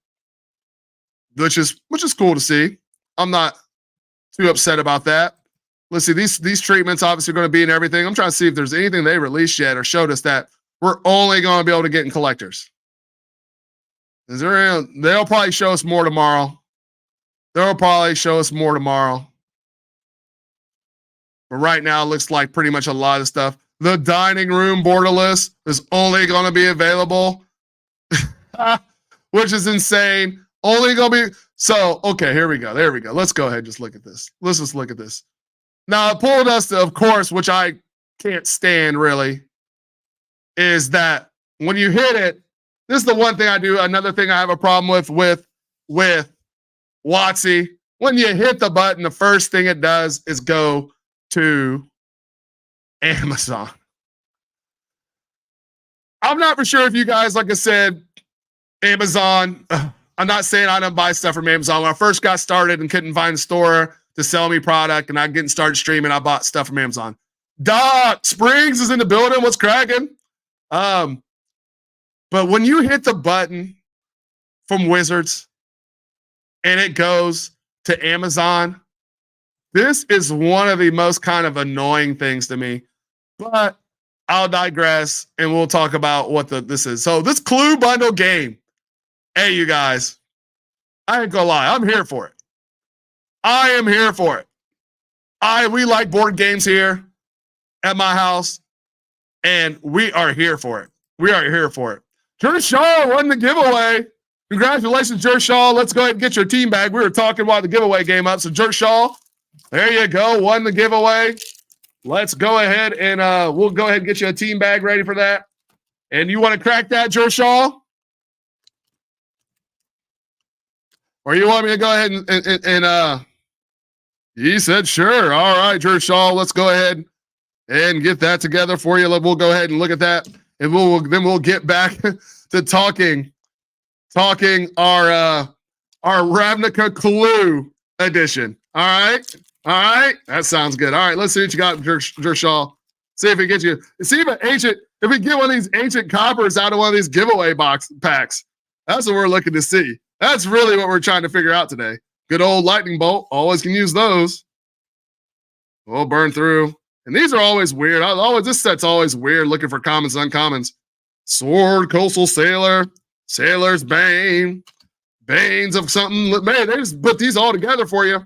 which is cool to see. I'm not too upset about that. Let's see, these treatments obviously are going to be in everything. I'm trying to see if there's anything they released yet or showed us that we're only going to be able to get in collectors. They'll probably show us more tomorrow. But right now, it looks like pretty much a lot of stuff. The dining room borderless is only going to be available, which is insane. Only going to be. So, okay, here we go. There we go. Let's go ahead and just look at this. Let's just look at this. Now, it pulled us to, of course, which I can't stand really, is that when you hit it, this is the one thing I do. Another thing I have a problem with WotC. When you hit the button, the first thing it does is go to Amazon. I'm not for sure if you guys, like I said, Amazon. I'm not saying I don't buy stuff from Amazon. When I first got started and couldn't find a store to sell me product and I getting started streaming, I bought stuff from Amazon. Doc Springs is in the building. What's cracking? But when you hit the button from Wizards and it goes to Amazon, this is one of the most kind of annoying things to me. But I'll digress and we'll talk about what this is. So this Clue bundle game. Hey, you guys, I ain't gonna lie, I'm here for it. I am here for it. We like board games here at my house, and we are here for it. We are here for it. Jer Shaw won the giveaway. Congratulations, Jer Shaw. Let's go ahead and get your team bag. We were talking about the giveaway game up. So Jer Shaw, there you go. Won the giveaway. Let's go ahead and we'll go ahead and get you a team bag ready for that. And you want to crack that, Jer Shaw? Or you want me to go ahead and he said, sure. All right, Jer Shaw, let's go ahead and get that together for you. We'll go ahead and look at that. And we'll get back to talking our Ravnica Clue edition. All right. That sounds good. All right, let's see what you got, Jer Shaw. See if we get you. See if we get one of these ancient coppers out of one of these giveaway packs. That's what we're looking to see. That's really what we're trying to figure out today. Good old lightning bolt. Always can use those. We'll burn through. And these are always weird. This set's always weird, looking for commons and uncommons. Sword, Coastal Sailor, Sailor's Bane, Banes of something. Man, they just put these all together for you.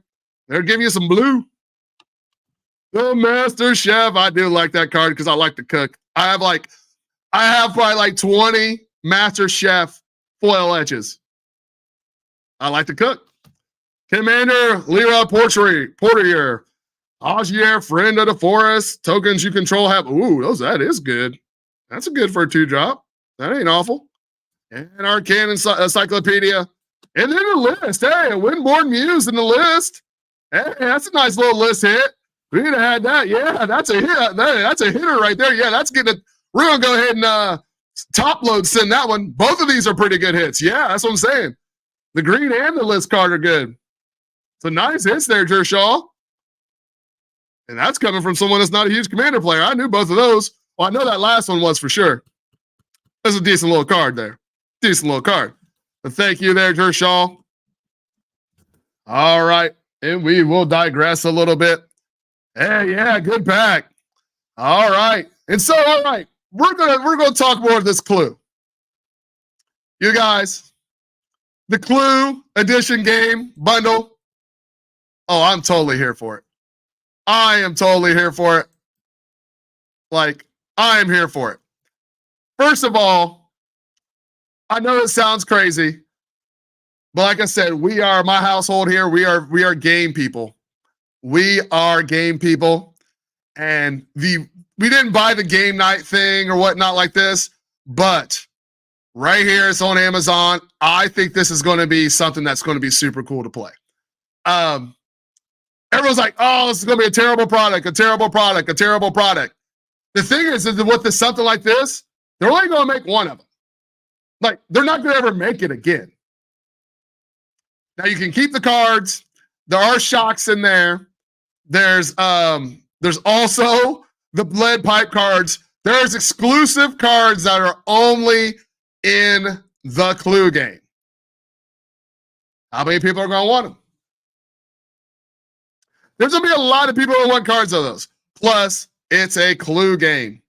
They're giving you some blue. The Master Chef. I do like that card because I like to cook. I have probably like 20 Master Chef foil edges. I like to cook. Commander Lyra Portier. Augier, Friend of the Forest. Tokens you control have. Ooh, that is good. That's a good for a 2-drop. That ain't awful. And Arcane Encyclopedia. And then the list. Hey, a Windborn Muse in the list. Hey, that's a nice little list hit. We need to have that. Yeah, that's a hit. That's a hitter right there. Yeah, that's getting it. We're going to go ahead and top load send that one. Both of these are pretty good hits. Yeah, that's what I'm saying. The green and the list card are good. So nice hits there, Jer Shaw. And that's coming from someone that's not a huge Commander player. I knew both of those. Well, I know that last one was for sure. That's a decent little card there. Decent little card. But thank you there, Jer Shaw. All right. And we will digress a little bit. Hey, yeah, good pack. All right. And so, all right, we're gonna talk more of this Clue. You guys, the Clue edition game bundle. Oh, I'm totally here for it. I am totally here for it. Like, I am here for it. First of all, I know it sounds crazy, but like I said, my household here, we are game people. We are game people. And we didn't buy the game night thing or whatnot like this, but right here, it's on Amazon. I think this is going to be something that's going to be super cool to play. Everyone's like, oh, this is going to be a terrible product, a terrible product, a terrible product. The thing is that with something like this, they're only going to make one of them. Like, they're not going to ever make it again. Now, you can keep the cards. There are shocks in there. There's also the lead pipe cards. There's exclusive cards that are only in the Clue game. How many people are going to want them? There's going to be a lot of people who want cards of those. Plus, it's a Clue game.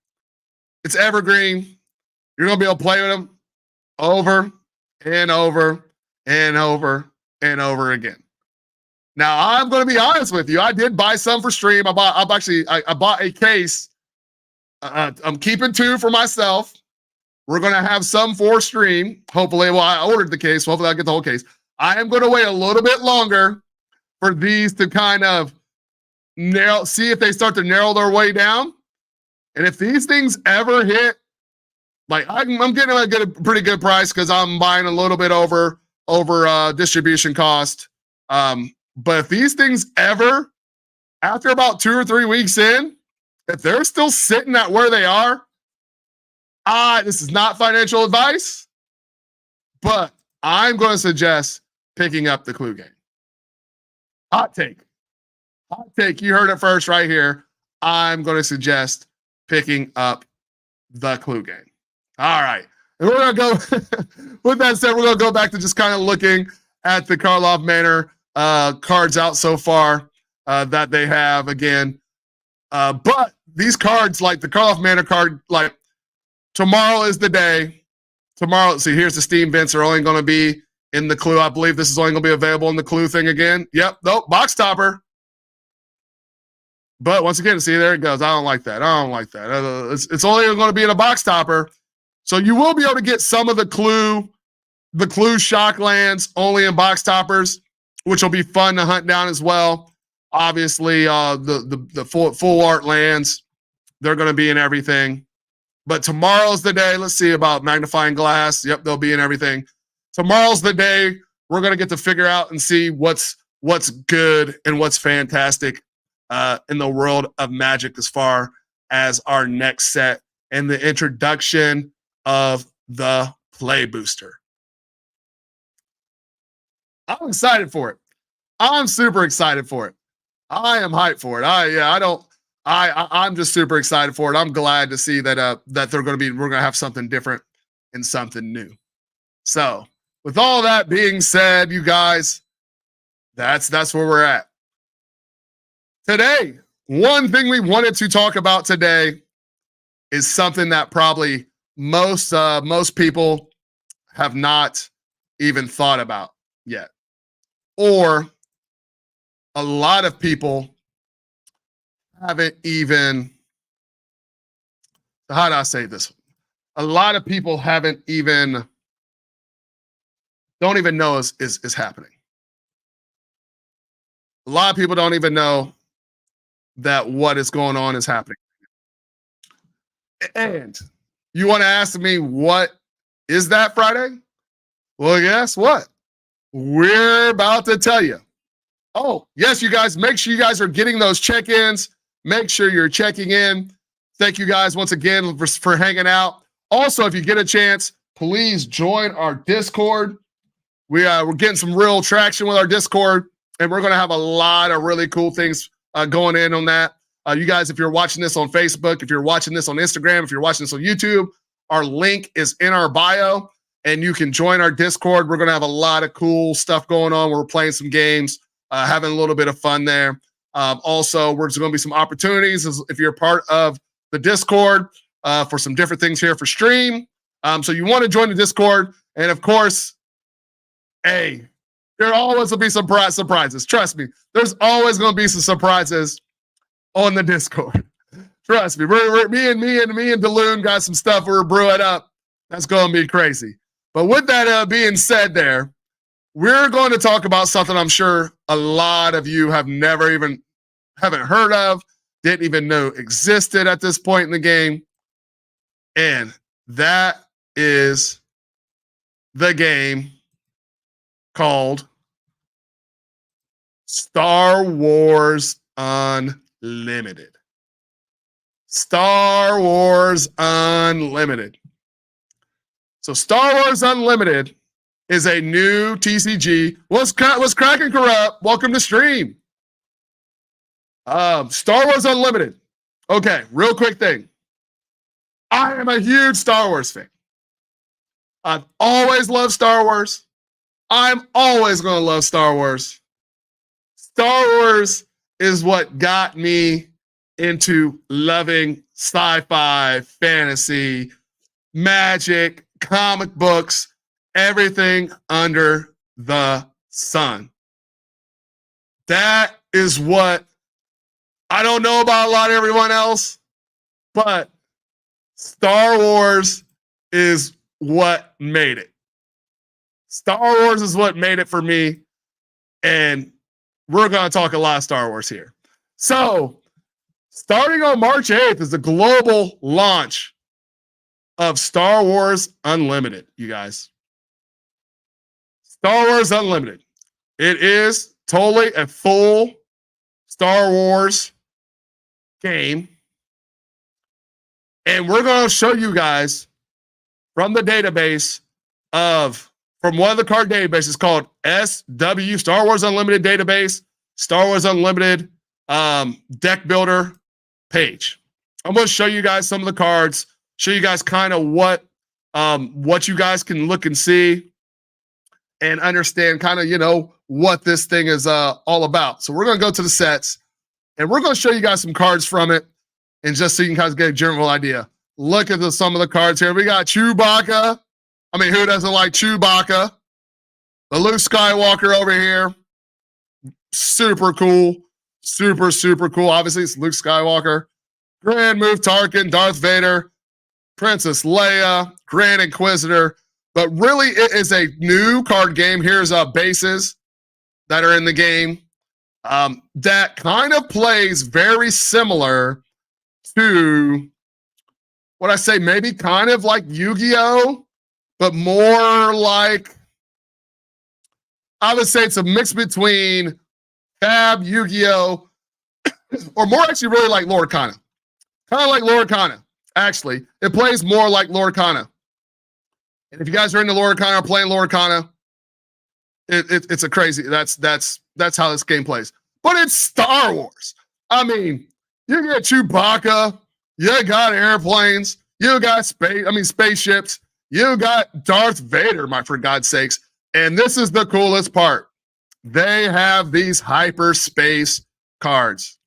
It's evergreen. You're going to be able to play with them over and over and over and over again. Now, I'm going to be honest with you. I did buy some for stream. I bought a case. I'm keeping 2 for myself. We're going to have some for stream. Hopefully, well, I ordered the case. So hopefully, I'll get the whole case. I am going to wait a little bit longer for these to kind of see if they start to narrow their way down. And if these things ever hit, like I'm getting a pretty good price because I'm buying a little bit over distribution cost. But if these things ever, after about 2 or 3 weeks in, if they're still sitting at where they are, this is not financial advice, but I'm going to suggest picking up the Clue game. Hot take. You heard it first right here. I'm going to suggest picking up the Clue game. All right. And we're going to go, with that said, we're going to go back to just kind of looking at the Karlov Manor cards out so far that they have again. But these cards, like the Karlov Manor card, like tomorrow is the day. Tomorrow, see, here's the Steam vents are only going to be in the Clue. I believe this is only going to be available in the Clue thing again. Yep, nope, box topper. But once again, see, there it goes. I don't like that. I don't like that. It's only going to be in a box topper. So you will be able to get some of the Clue shock lands only in box toppers, which will be fun to hunt down as well. Obviously, the full art lands, they're going to be in everything. But tomorrow's the day. Let's see about magnifying glass. Yep, they'll be in everything. Tomorrow's the day we're going to get to figure out and see what's good and what's fantastic in the world of Magic as far as our next set and the introduction of the Play Booster. I'm excited for it. I'm super excited for it. I am hyped for it. I'm just super excited for it. I'm glad to see that that we're going to have something different and something new. So, with all that being said, you guys, that's where we're at. Today, one thing we wanted to talk about today is something that probably most people have not even thought about yet. Or a lot of people haven't even, how do I say this? A lot of people don't even know is happening. A lot of people don't even know that what is going on is happening. And you want to ask me, what is that, Friday? Well, guess what? We're about to tell you. Oh, yes, you guys, make sure you guys are getting those check-ins. Make sure you're checking in. Thank you guys once again for hanging out. Also, if you get a chance, please join our Discord. We're getting some real traction with our Discord, and we're going to have a lot of really cool things going in on that. You guys, if you're watching this on Facebook, if you're watching this on Instagram, if you're watching this on YouTube, our link is in our bio, and you can join our Discord. We're going to have a lot of cool stuff going on. We're playing some games, having a little bit of fun there. Also, there's going to be some opportunities if you're part of the Discord for some different things here for stream. So you want to join the Discord. And of course, hey, there always will be some surprises. Trust me, there's always going to be some surprises on the Discord. Trust me, me and Daloon got some stuff we're brewing up. That's going to be crazy. But with that being said there, we're going to talk about something I'm sure a lot of you haven't heard of, didn't even know existed at this point in the game. And that is the game called Star Wars Unlimited. Star Wars Unlimited. So Star Wars Unlimited is a new TCG. What's cracking, Corrupt? Welcome to stream. Star Wars Unlimited. Okay, real quick thing. I am a huge Star Wars fan. I've always loved Star Wars. I'm always going to love Star Wars. Star Wars is what got me into loving sci-fi, fantasy, magic, comic books, everything under the sun. That is what I don't know about a lot of everyone else, but Star Wars is what made it. Star Wars is what made it for me, and we're going to talk a lot of Star Wars here. So, starting on March 8th is the global launch of Star Wars Unlimited, you guys. Star Wars Unlimited. It is totally a full Star Wars game. And we're going to show you guys from the database from one of the card databases called SW, Star Wars Unlimited Database, Star Wars Unlimited Deck Builder page. I'm going to show you guys some of the cards, show you guys kind of what what you guys can look and see and understand kind of, what this thing is all about. So we're going to go to the sets and we're going to show you guys some cards from it and just so you can kind of get a general idea. Look at some of the cards here. We got Chewbacca. I mean, who doesn't like Chewbacca? The Luke Skywalker over here. Super cool. Super, super cool. Obviously, it's Luke Skywalker. Grand Moff Tarkin, Darth Vader, Princess Leia, Grand Inquisitor. But really, it is a new card game. Here's bases that are in the game that kind of plays very similar to what I say, maybe kind of like Yu-Gi-Oh, but more like, I would say it's a mix between Fab, Yu-Gi-Oh, or more actually really like Lorcana. Kind of like Lorcana, actually. It plays more like Lorcana. And if you guys are into Lorcana or playing Lorcana, it's a crazy, that's how this game plays. But it's Star Wars. I mean, you get Chewbacca, you got airplanes, you got spaceships, you got Darth Vader, for God's sakes. And this is the coolest part. They have these hyperspace cards.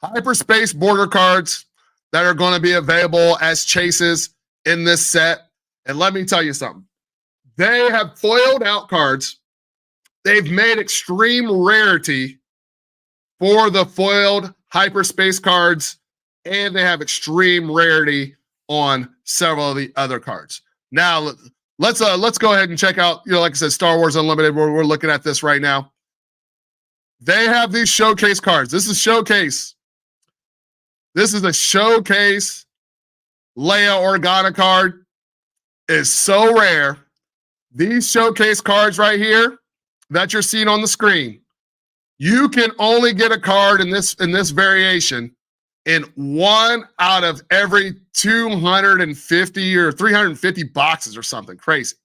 Hyperspace border cards that are going to be available as chases in this set. And let me tell you something. They have foiled out cards. They've made extreme rarity for the foiled hyperspace cards, and they have extreme rarity on several of the other cards. Now, let's go ahead and check out, like I said, Star Wars Unlimited. We're looking at this right now. They have these showcase cards. This is showcase. This is a showcase Leia Organa card. It's so rare. These showcase cards right here that you're seeing on the screen, you can only get a card in this variation in 1 out of every 250 or 350 boxes or something crazy.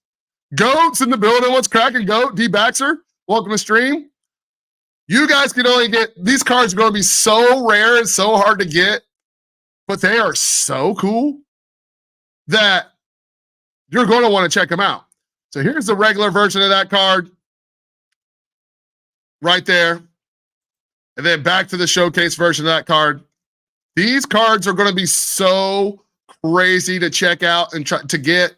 Goats in the building. What's cracking, Goat? D Baxter, welcome to stream. You guys can only get, these cards are going to be so rare and so hard to get, but they are so cool that you're going to want to check them out. So here's the regular version of that card right there. And then back to the showcase version of that card. These cards are going to be so crazy to check out and try to get.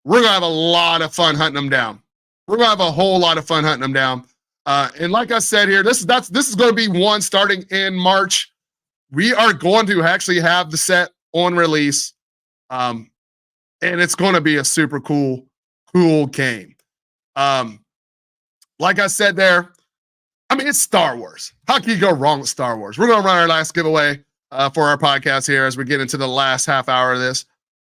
We're going to have a lot of fun hunting them down. We're going to have a whole lot of fun hunting them down. And like I said here, this is going to be one starting in March. We are going to actually have the set on release. And it's going to be a super cool game. Like I said there, I mean, it's Star Wars. How can you go wrong with Star Wars? We're going to run our last giveaway for our podcast here as we get into the last half hour of this.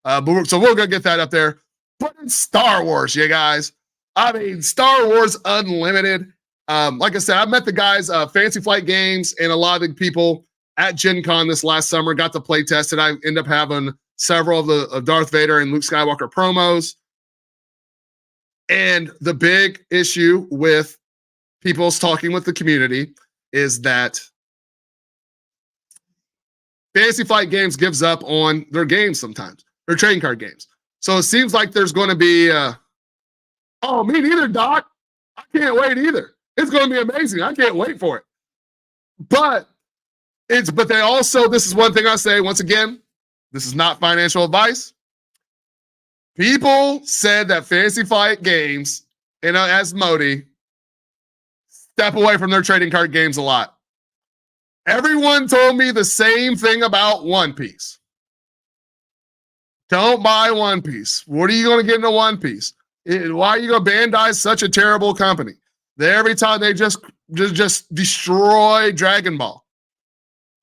So we're going to get that up there. But it's Star Wars, you guys. I mean, Star Wars Unlimited. Like I said, I met the guys, Fancy Flight Games, and a lot of the people at Gen Con this last summer, got to play test it. I ended up having several of the Darth Vader and Luke Skywalker promos. And the big issue with people's talking with the community is that Fantasy Flight Games gives up on their games sometimes, their trading card games. So it seems like there's going to be, oh, me neither, Doc. I can't wait either. It's going to be amazing. I can't wait for it. But they also, this is one thing I say, once again, this is not financial advice. People said that Fantasy Flight Games and Asmodee step away from their trading card games a lot. Everyone told me the same thing about One Piece. Don't buy One Piece. What are you going to get into One Piece? Why are you going to Bandai such a terrible company? Every time they just destroy Dragon Ball.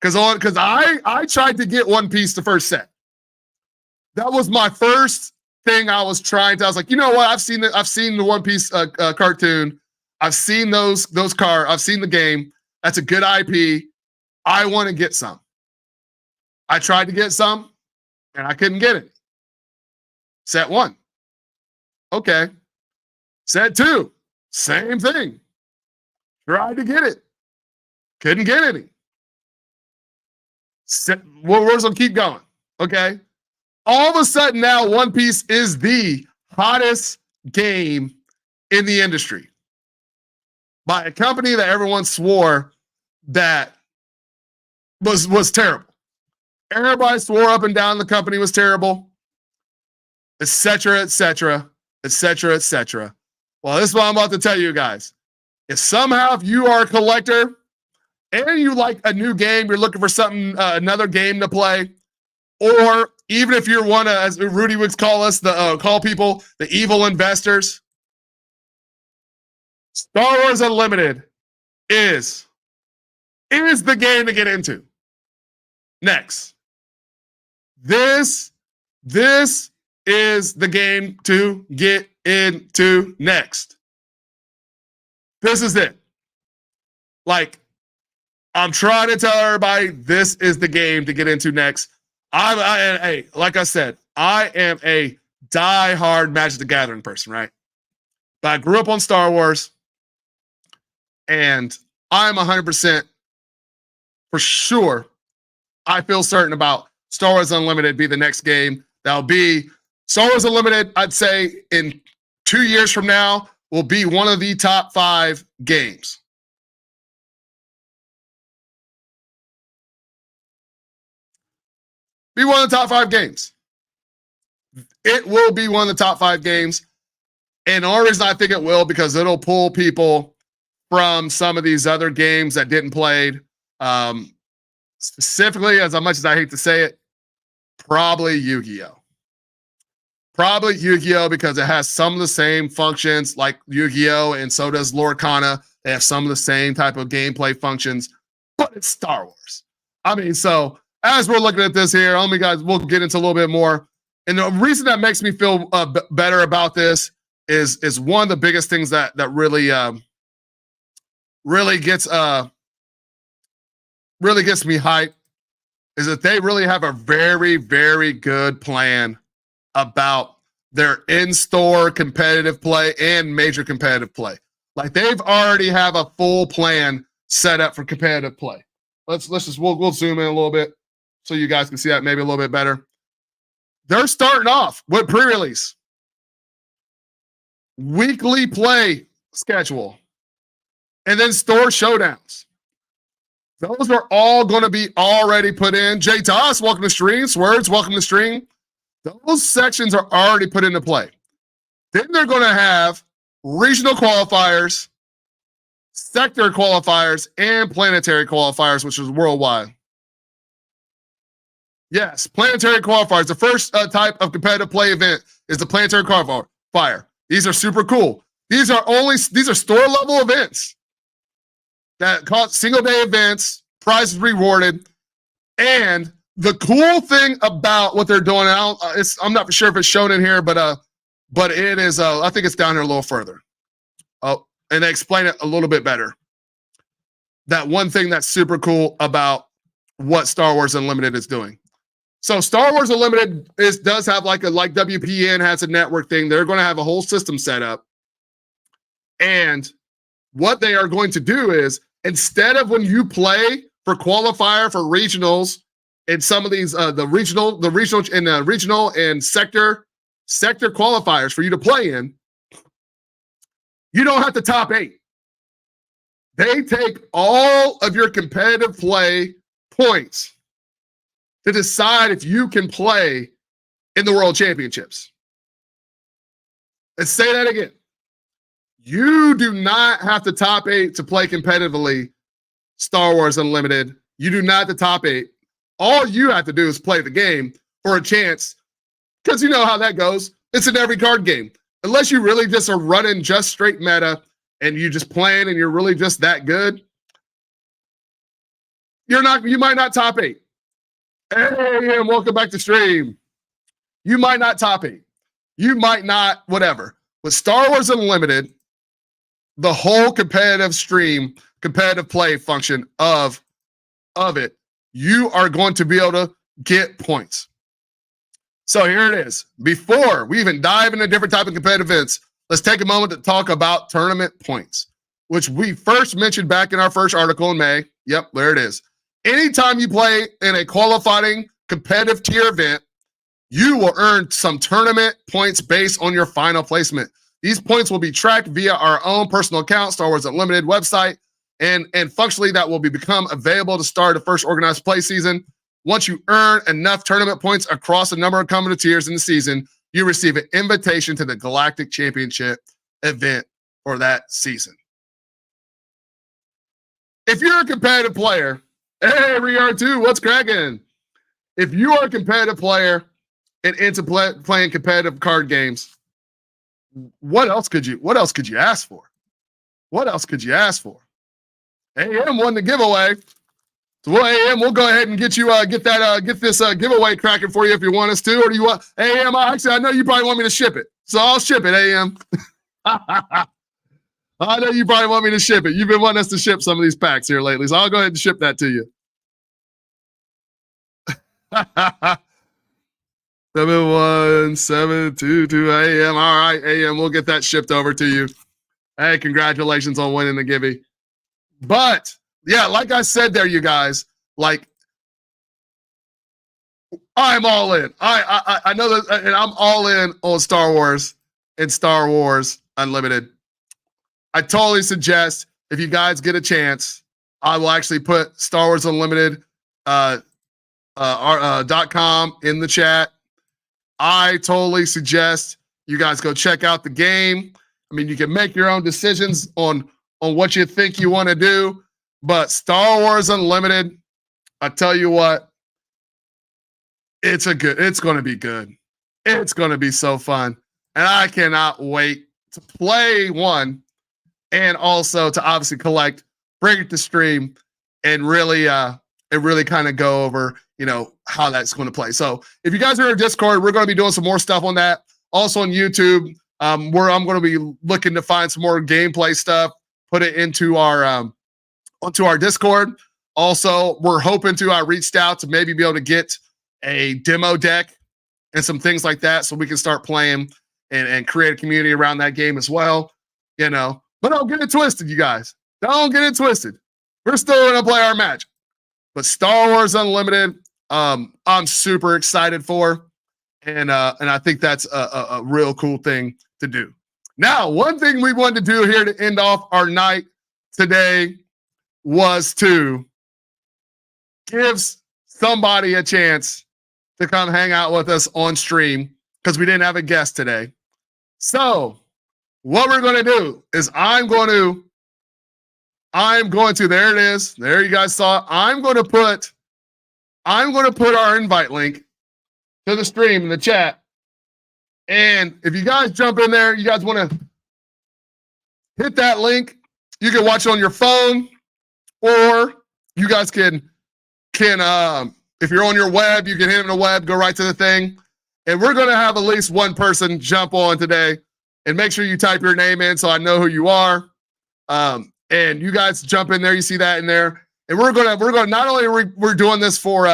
Because I tried to get One Piece the first set. That was my first thing I was trying to. I was like, you know what? I've seen the One Piece cartoon. I've seen those cards. I've seen the game. That's a good IP. I want to get some. I tried to get some, and I couldn't get it. Set 1. Okay. Set 2. Same thing. Tried to get it. Couldn't get any. We're going to keep going. Okay. all of a sudden now One Piece is the hottest game in the industry by a company that everyone swore that was terrible. Everybody swore up and down the company was terrible, etc., etc., etc., etc. Well, this is what I'm about to tell you guys. If you are a collector and you like a new game, you're looking for something, another game to play, or even if you're one of, as Rudy would call us, call people the evil investors, Star Wars Unlimited is the game to get into. Next. This is the game to get into next. This is it. Like, I'm trying to tell everybody, this is the game to get into next. Like I said, I am a die-hard Magic the Gathering person, right? But I grew up on Star Wars, and I'm 100% for sure. I feel certain about Star Wars Unlimited be the next game. That'll be Star Wars Unlimited, I'd say in 2 years from now, will be one of the top 5 games. Be one of the top 5 games. It will be one of the top 5 games. And the only reason I think it will, because it'll pull people from some of these other games that didn't played. Specifically, as much as I hate to say it, probably Yu-Gi-Oh! Probably Yu-Gi-Oh! Because it has some of the same functions like Yu-Gi-Oh! And so does Lorcana. They have some of the same type of gameplay functions, but it's Star Wars. I mean, so as we're looking at this here, we'll get into a little bit more. And the reason that makes me feel better about this is one of the biggest things that really gets me hyped is that they really have a very, very good plan about their in-store competitive play and major competitive play. Like, they've already have a full plan set up for competitive play. We'll zoom in a little bit so you guys can see that maybe a little bit better. They're starting off with pre-release, weekly play schedule, and then store showdowns. Those are all going to be already put in. Jay Toss, welcome to stream. Swords, welcome to stream. Those sections are already put into play. Then they're going to have regional qualifiers, sector qualifiers, and planetary qualifiers, which is worldwide. Yes, planetary qualifiers. The first type of competitive play event is the planetary qualifier. These are super cool. These are store level events that cost single day events, prizes rewarded. And the cool thing about what they're doing, I'm not sure if it's shown in here, but it is. I think it's down here a little further. Oh, and they explain it a little bit better. That one thing that's super cool about what Star Wars Unlimited is doing. So Star Wars Unlimited does have like WPN has a network thing. They're going to have a whole system set up. And what they are going to do is, instead of when you play for qualifier for regionals and some of these the regional and sector qualifiers for you to play in, you don't have to top 8. They take all of your competitive play points to decide if you can play in the World Championships. Let's say that again. You do not have to top 8 to play competitively Star Wars Unlimited. You do not have to top 8. All you have to do is play the game for a chance, because you know how that goes. It's an every card game. Unless you really just are running just straight meta and you just playing and you're really just that good, you might not top 8. Hey, and welcome back to stream. You might not top 8. You might not, whatever. With Star Wars Unlimited, the whole competitive play function of it, you are going to be able to get points. So here it is. Before we even dive into different type of competitive events, let's take a moment to talk about tournament points, which we first mentioned back in our first article in May. Yep, there it is. Anytime you play in a qualifying competitive tier event, you will earn some tournament points based on your final placement. These points will be tracked via our own personal account, Star Wars Unlimited website, and functionally that will become available to start the first organized play season. Once you earn enough tournament points across a number of competitive tiers in the season, you receive an invitation to the Galactic Championship event for that season. If you're a competitive player, hey, we are too, what's cracking? If you are a competitive player and into playing competitive card games, what else could you ask for? What else could you ask for? AM won the giveaway. So AM, we'll go ahead and get you get this giveaway cracking for you if you want us to, or do you want AM? Actually, I know you probably want me to ship it, so I'll ship it. AM. I know you probably want me to ship it. You've been wanting us to ship some of these packs here lately, so I'll go ahead and ship that to you. 71722 AM. All right, AM, we'll get that shipped over to you. Hey, congratulations on winning the givey. But yeah, like I said there, you guys, like I'm all in. I know that, and I'm all in on Star Wars and Star Wars Unlimited. I totally suggest if you guys get a chance, I will actually put Star Wars Unlimited .com in the chat. I totally suggest you guys go check out the game. I mean, you can make your own decisions on what you think you want to do. But Star Wars Unlimited, I tell you what, it's going to be good. It's going to be so fun. And I cannot wait to play one and also to obviously collect, bring it to stream, and really kind of go over, how that's going to play. So if you guys are in Discord, we're going to be doing some more stuff on that. Also on YouTube, where I'm going to be looking to find some more gameplay stuff, put it into our onto our Discord. Also, we're hoping to, I reached out to maybe be able to get a demo deck and some things like that so we can start playing and create a community around that game as well, But don't get it twisted, you guys. Don't get it twisted. We're still going to play our match. But Star Wars Unlimited, I'm super excited for. And I think that's a real cool thing to do. Now, one thing we wanted to do here to end off our night today was to give somebody a chance to come hang out with us on stream because we didn't have a guest today. So what we're going to do is I'm going to, there it is. There you guys saw it. I'm going to put our invite link to the stream in the chat. And if you guys jump in there, you guys want to hit that link, you can watch it on your phone, or you guys can if you're on your web, you can hit it on the web, go right to the thing. And we're going to have at least one person jump on today, and make sure you type your name in so I know who you are. And you guys jump in there, you see that in there. And we're going to not only we're doing this for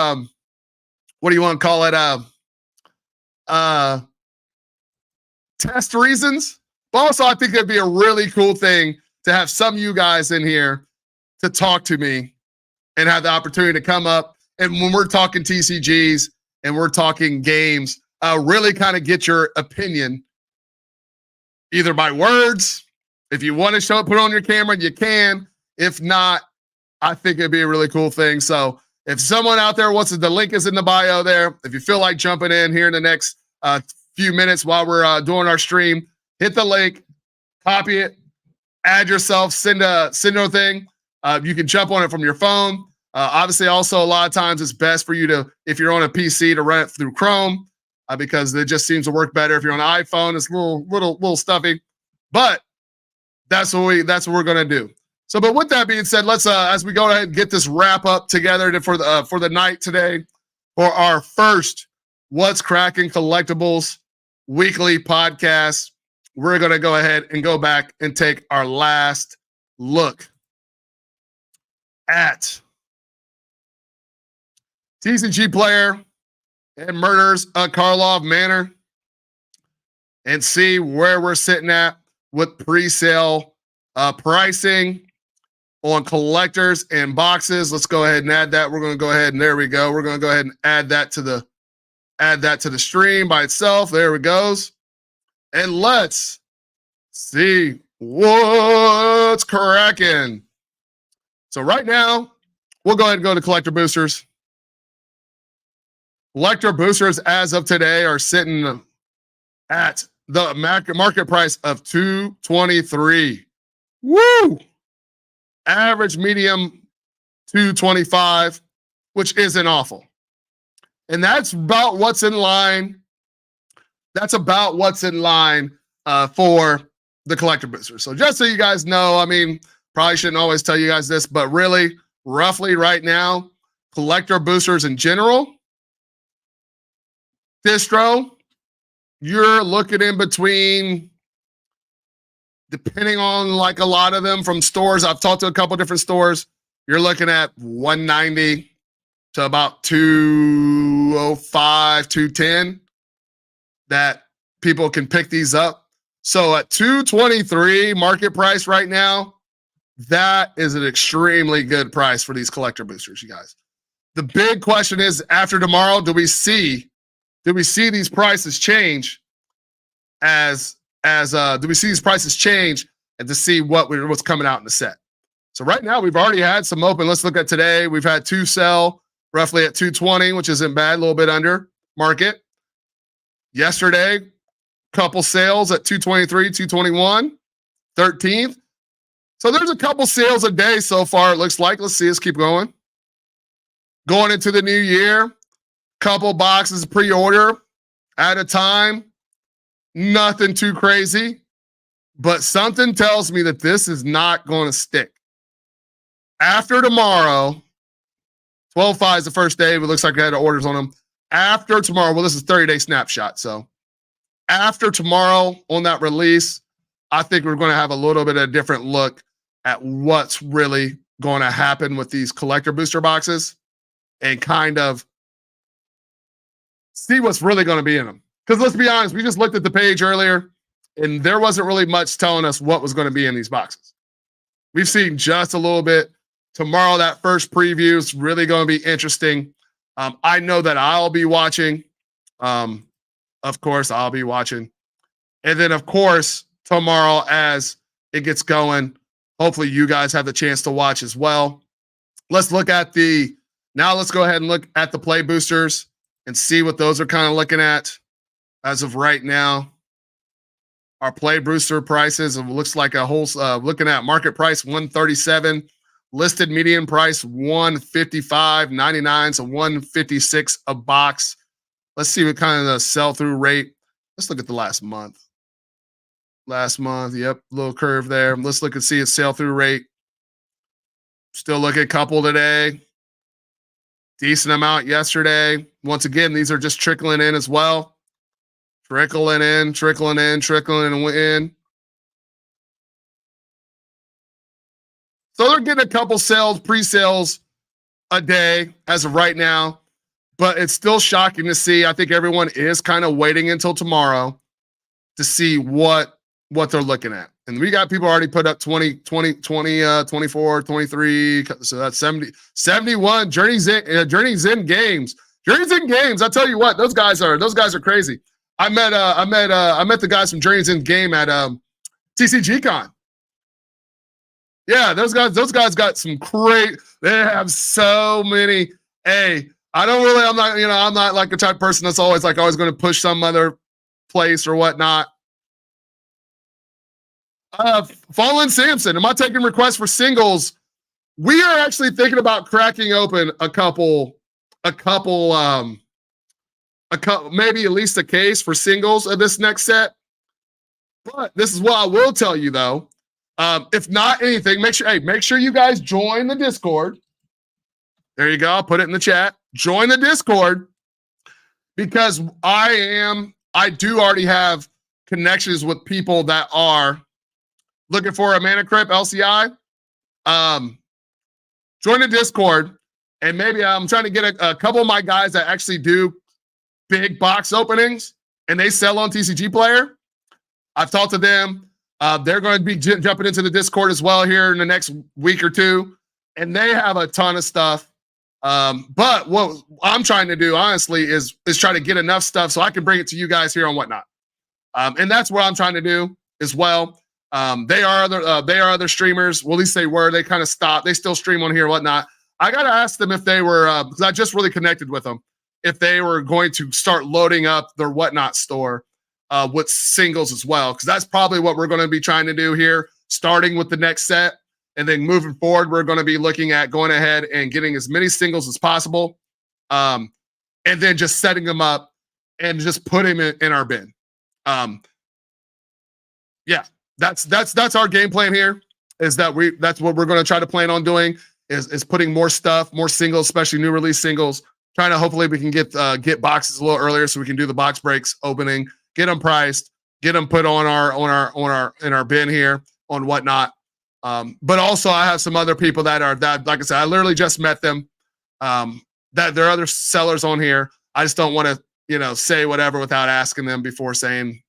what do you want to call it? Test reasons. But also I think it'd be a really cool thing to have some of you guys in here to talk to me and have the opportunity to come up. And when we're talking TCGs and we're talking games, really kind of get your opinion either by words. If you want to show it, put it on your camera, you can. If not, I think it'd be a really cool thing. So if someone out there wants to, the link is in the bio there. If you feel like jumping in here in the next few minutes while we're doing our stream, hit the link, copy it, add yourself, send a thing. You can jump on it from your phone. Obviously, also a lot of times it's best for you to, if you're on a PC, to run it through Chrome because it just seems to work better. If you're on an iPhone, it's a little stuffy, but that's what we're gonna do. So, but with that being said, let's as we go ahead and get this wrap up together for the night today for our first What's Crackin' Collectibles weekly podcast. We're gonna go ahead and go back and take our last look at TCG player and murders Karlov Manor and see where we're sitting at with pre-sale pricing on collectors and boxes. Let's go ahead and add that. We're going to go ahead and there we go. We're going to go ahead and add that to the add that to the stream by itself. There it goes. And let's see what's cracking. So right now, we'll go ahead and go to collector boosters. Collector boosters as of today are sitting at the market price of $223. Woo! Average medium $225, which isn't awful. And that's about what's in line. That's about what's in line for the collector boosters. So just so you guys know, I mean, probably shouldn't always tell you guys this, but really, roughly right now, collector boosters in general, distro, you're looking in between, depending on like a lot of them from stores. I've talked to a couple different stores. You're looking at 190 to about 205, 210 that people can pick these up. So at 223 market price right now, that is an extremely good price for these collector boosters, you guys. The big question is, after tomorrow, do we see these prices change do we see these prices change and to see what's coming out in the set? So right now we've already had some open. Let's look at today. We've had 2 sell roughly at 220, which isn't bad, a little bit under market. Yesterday, couple sales at 223, 221, 13th. So there's a couple sales a day so far, it looks like. Let's see, let's keep going. Going into the new year, couple boxes pre-order at a time. Nothing too crazy, but something tells me that this is not going to stick. After tomorrow, 12/5 is the first day. It looks like I had orders on them. After tomorrow, well, this is 30-day snapshot. So after tomorrow on that release, I think we're going to have a little bit of a different look at what's really going to happen with these collector booster boxes and kind of see what's really going to be in them. Because let's be honest, we just looked at the page earlier and there wasn't really much telling us what was going to be in these boxes. We've seen just a little bit. Tomorrow, that first preview is really going to be interesting. I know that I'll be watching. Of course, I'll be watching. And then, of course, tomorrow as it gets going, hopefully you guys have the chance to watch as well. Let's look at now let's go ahead and look at the play boosters and see what those are kind of looking at as of right now. Our play booster prices, it looks like a whole, looking at market price, 137, listed median price, 155.99, so 156 a box. Let's see what kind of the sell-through rate. Let's look at the last month. Last month, yep, little curve there. Let's look and see its sell-through rate. Still looking a couple today. Decent amount yesterday. Once again, these are just trickling in as well. Trickling in, trickling in, trickling in. So they're getting a couple sales, pre-sales a day as of right now, but it's still shocking to see. I think everyone is kind of waiting until tomorrow to see what they're looking at. And we got people already put up 20, 24, 23. So that's 70, 71. Journey's in games. Journey's in games. I tell you what, those guys are crazy. I met the guys from Journey's in game at TCG Con. Yeah, those guys got some great. They have so many. Hey, I'm not like the type of person that's always going to push some other place or whatnot. Fallen Samson, am I taking requests for singles? We are actually thinking about cracking open a couple, maybe at least a case for singles of this next set. But this is what I will tell you though. If not anything, make sure you guys join the Discord. There you go. I'll put it in the chat. Join the Discord because I do already have connections with people that are looking for a Mana Crypt LCI. Join the Discord and maybe I'm trying to get a couple of my guys that actually do big box openings and they sell on TCG Player. I've talked to them. They're going to be jumping into the Discord as well here in the next week or two. And they have a ton of stuff But what I'm trying to do, honestly, is try to get enough stuff so I can bring it to you guys here on Whatnot. And that's what I'm trying to do as well. They are other streamers. Well, at least they were. They kind of stopped. They still stream on here and whatnot. I got to ask them if they were, because I just really connected with them, if they were going to start loading up their Whatnot store with singles as well, because that's probably what we're going to be trying to do here, starting with the next set. And then moving forward, we're going to be looking at going ahead and getting as many singles as possible. And then just setting them up and just put them in our bin. Yeah, that's our game plan here, is that that's what we're going to try to plan on doing, is putting more stuff, more singles, especially new release singles, trying to hopefully we can get boxes a little earlier so we can do the box breaks opening, get them priced, get them put on in our bin here on Whatnot. But also I have some other people that like I said, I literally just met them, that there are other sellers on here. I just don't want to, say whatever without asking them before saying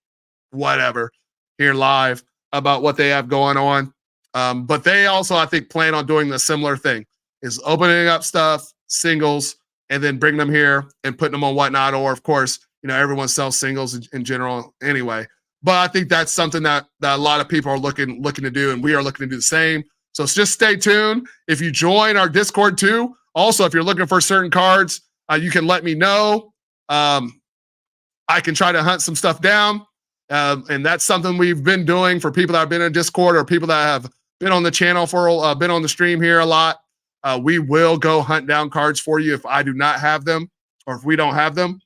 whatever here live about what they have going on. But they also, I think, plan on doing the similar thing, is opening up stuff, singles, and then bringing them here and putting them on Whatnot. Or of course, everyone sells singles in general anyway. But I think that's something that a lot of people are looking to do, and we are looking to do the same. So just stay tuned. If you join our Discord too, also, if you're looking for certain cards, you can let me know. I can try to hunt some stuff down. And that's something we've been doing for people that have been in Discord or people that have been on the channel been on the stream here a lot. We will go hunt down cards for you if I do not have them, or if we don't have them.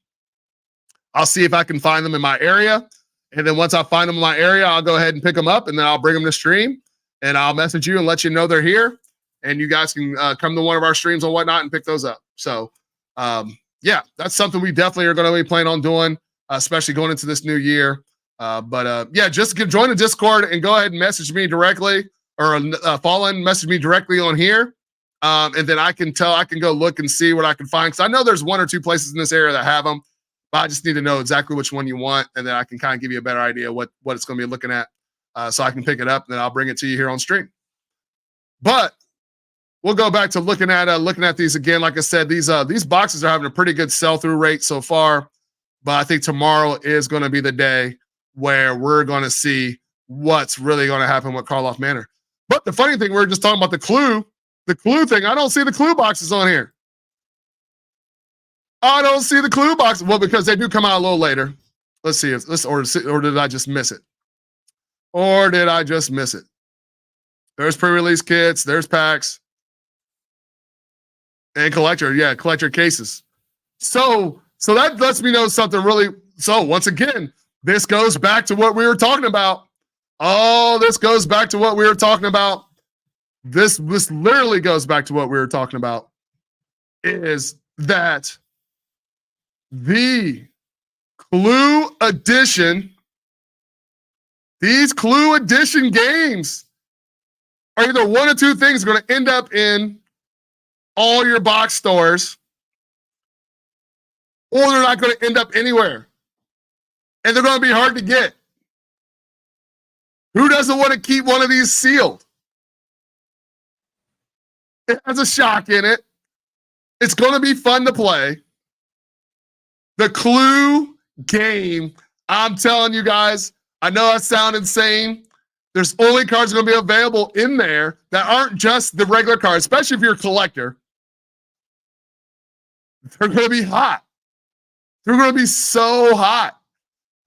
I'll see if I can find them in my area. And then once I find them in my area, I'll go ahead and pick them up, and then I'll bring them to stream, and I'll message you and let you know they're here. And you guys can come to one of our streams on Whatnot and pick those up. So, yeah, that's something we definitely are going to be planning on doing, especially going into this new year. Yeah, just join the Discord and go ahead and message me directly, or follow and message me directly on here. And then I can go look and see what I can find. Because I know there's one or two places in this area that have them. But I just need to know exactly which one you want, and then I can kind of give you a better idea what it's going to be looking at, so I can pick it up, and then I'll bring it to you here on stream. But we'll go back to looking at these again. Like I said, these boxes are having a pretty good sell-through rate so far, but I think tomorrow is going to be the day where we're going to see what's really going to happen with Karloff Manor. But the funny thing, we were just talking about the clue thing. I don't see the clue boxes on here. I don't see the clue box. Well, because they do come out a little later. Let's see or did I just miss it? There's pre-release kits, there's packs, and collector cases. So that lets me know something really. So once again, this goes back to what we were talking about. Oh, this goes back to what we were talking about. This literally goes back to what we were talking about. Is that the Clue Edition, these Clue Edition games are either one or two things going to end up in all your box stores, or they're not going to end up anywhere. And they're going to be hard to get. Who doesn't want to keep one of these sealed? It has a shock in it. It's going to be fun to play. The Clue game, I'm telling you guys, I know I sound insane. There's only cards going to be available in there that aren't just the regular cards, especially if you're a collector. They're going to be hot. They're going to be so hot.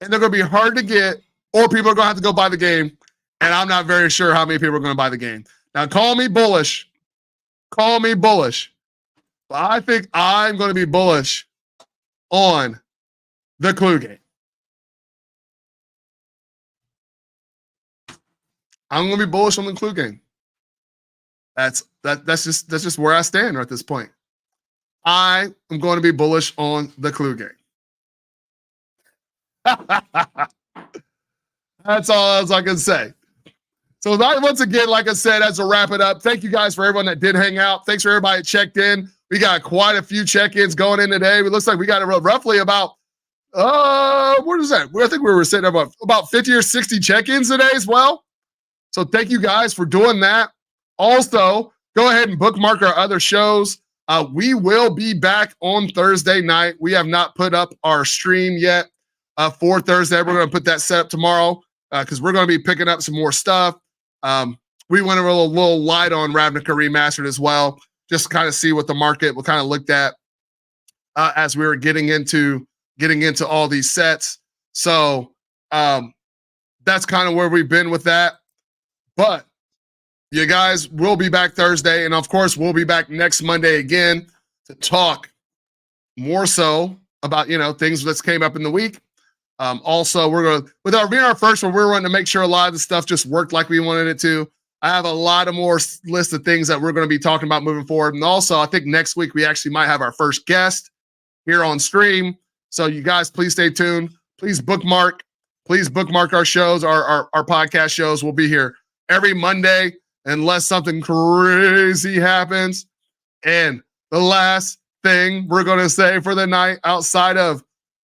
And they're going to be hard to get, or people are going to have to go buy the game. And I'm not very sure how many people are going to buy the game. Now, call me bullish. But I think I'm going to be bullish on the Clue game. I'm going to be bullish on the Clue game. That's just where I stand at this point. I am going to be bullish on the Clue game. That's all I can say. So once again, like I said, as a wrap it up, thank you guys for everyone that did hang out. Thanks for everybody that checked in. We got quite a few check-ins going in today. It looks like we got roughly about, what is that? I think we were sitting at about 50 or 60 check-ins today as well. So thank you guys for doing that. Also, go ahead and bookmark our other shows. We will be back on Thursday night. We have not put up our stream yet for Thursday. We're going to put that set up tomorrow because we're going to be picking up some more stuff. We went a little light on Ravnica Remastered as well, just to kind of see what the market will kind of looked at as we were getting into all these sets. So that's kind of where we've been with that. But you guys will be back Thursday, and of course, we'll be back next Monday again to talk more so about things that came up in the week. Also, we're going to, with our first one, we're wanting to make sure a lot of the stuff just worked like we wanted it to. I have a lot of more list of things that we're going to be talking about moving forward, and also I think next week we actually might have our first guest here on stream. So you guys, please stay tuned. Please bookmark our shows, our podcast shows. We'll be here every Monday, unless something crazy happens. And the last thing we're going to say for the night, outside of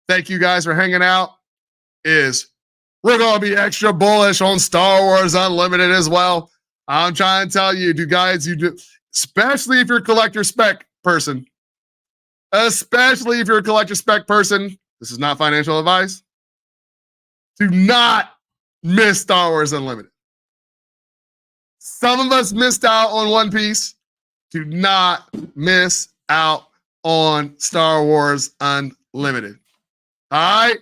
thank you guys for hanging out, is we're going to be extra bullish on Star Wars Unlimited as well. I'm trying to tell you, especially if you're a collector spec person. Especially if you're a collector spec person. This is not financial advice. Do not miss Star Wars Unlimited. Some of us missed out on One Piece. Do not miss out on Star Wars Unlimited. All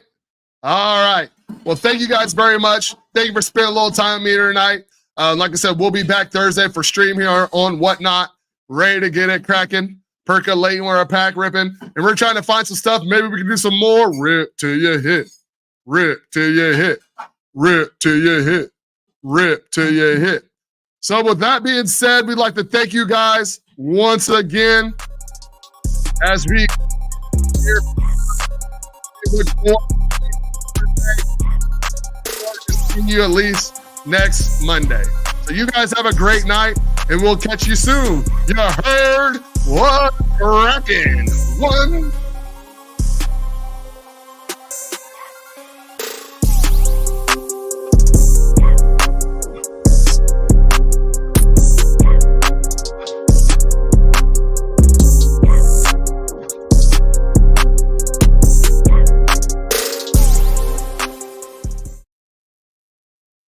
right. Well, thank you guys very much. Thank you for spending a little time with me tonight. Like I said, we'll be back Thursday for stream here on Whatnot. Ready to get it cracking, percolating or a pack ripping. And we're trying to find some stuff. Maybe we can do some more. Rip till you hit. Rip till you hit. Rip till you hit. Rip till you hit. So with that being said, we'd like to thank you guys once again as we here. See you at least next Monday. So you guys have a great night, and we'll catch you soon. You heard what crackin'. 1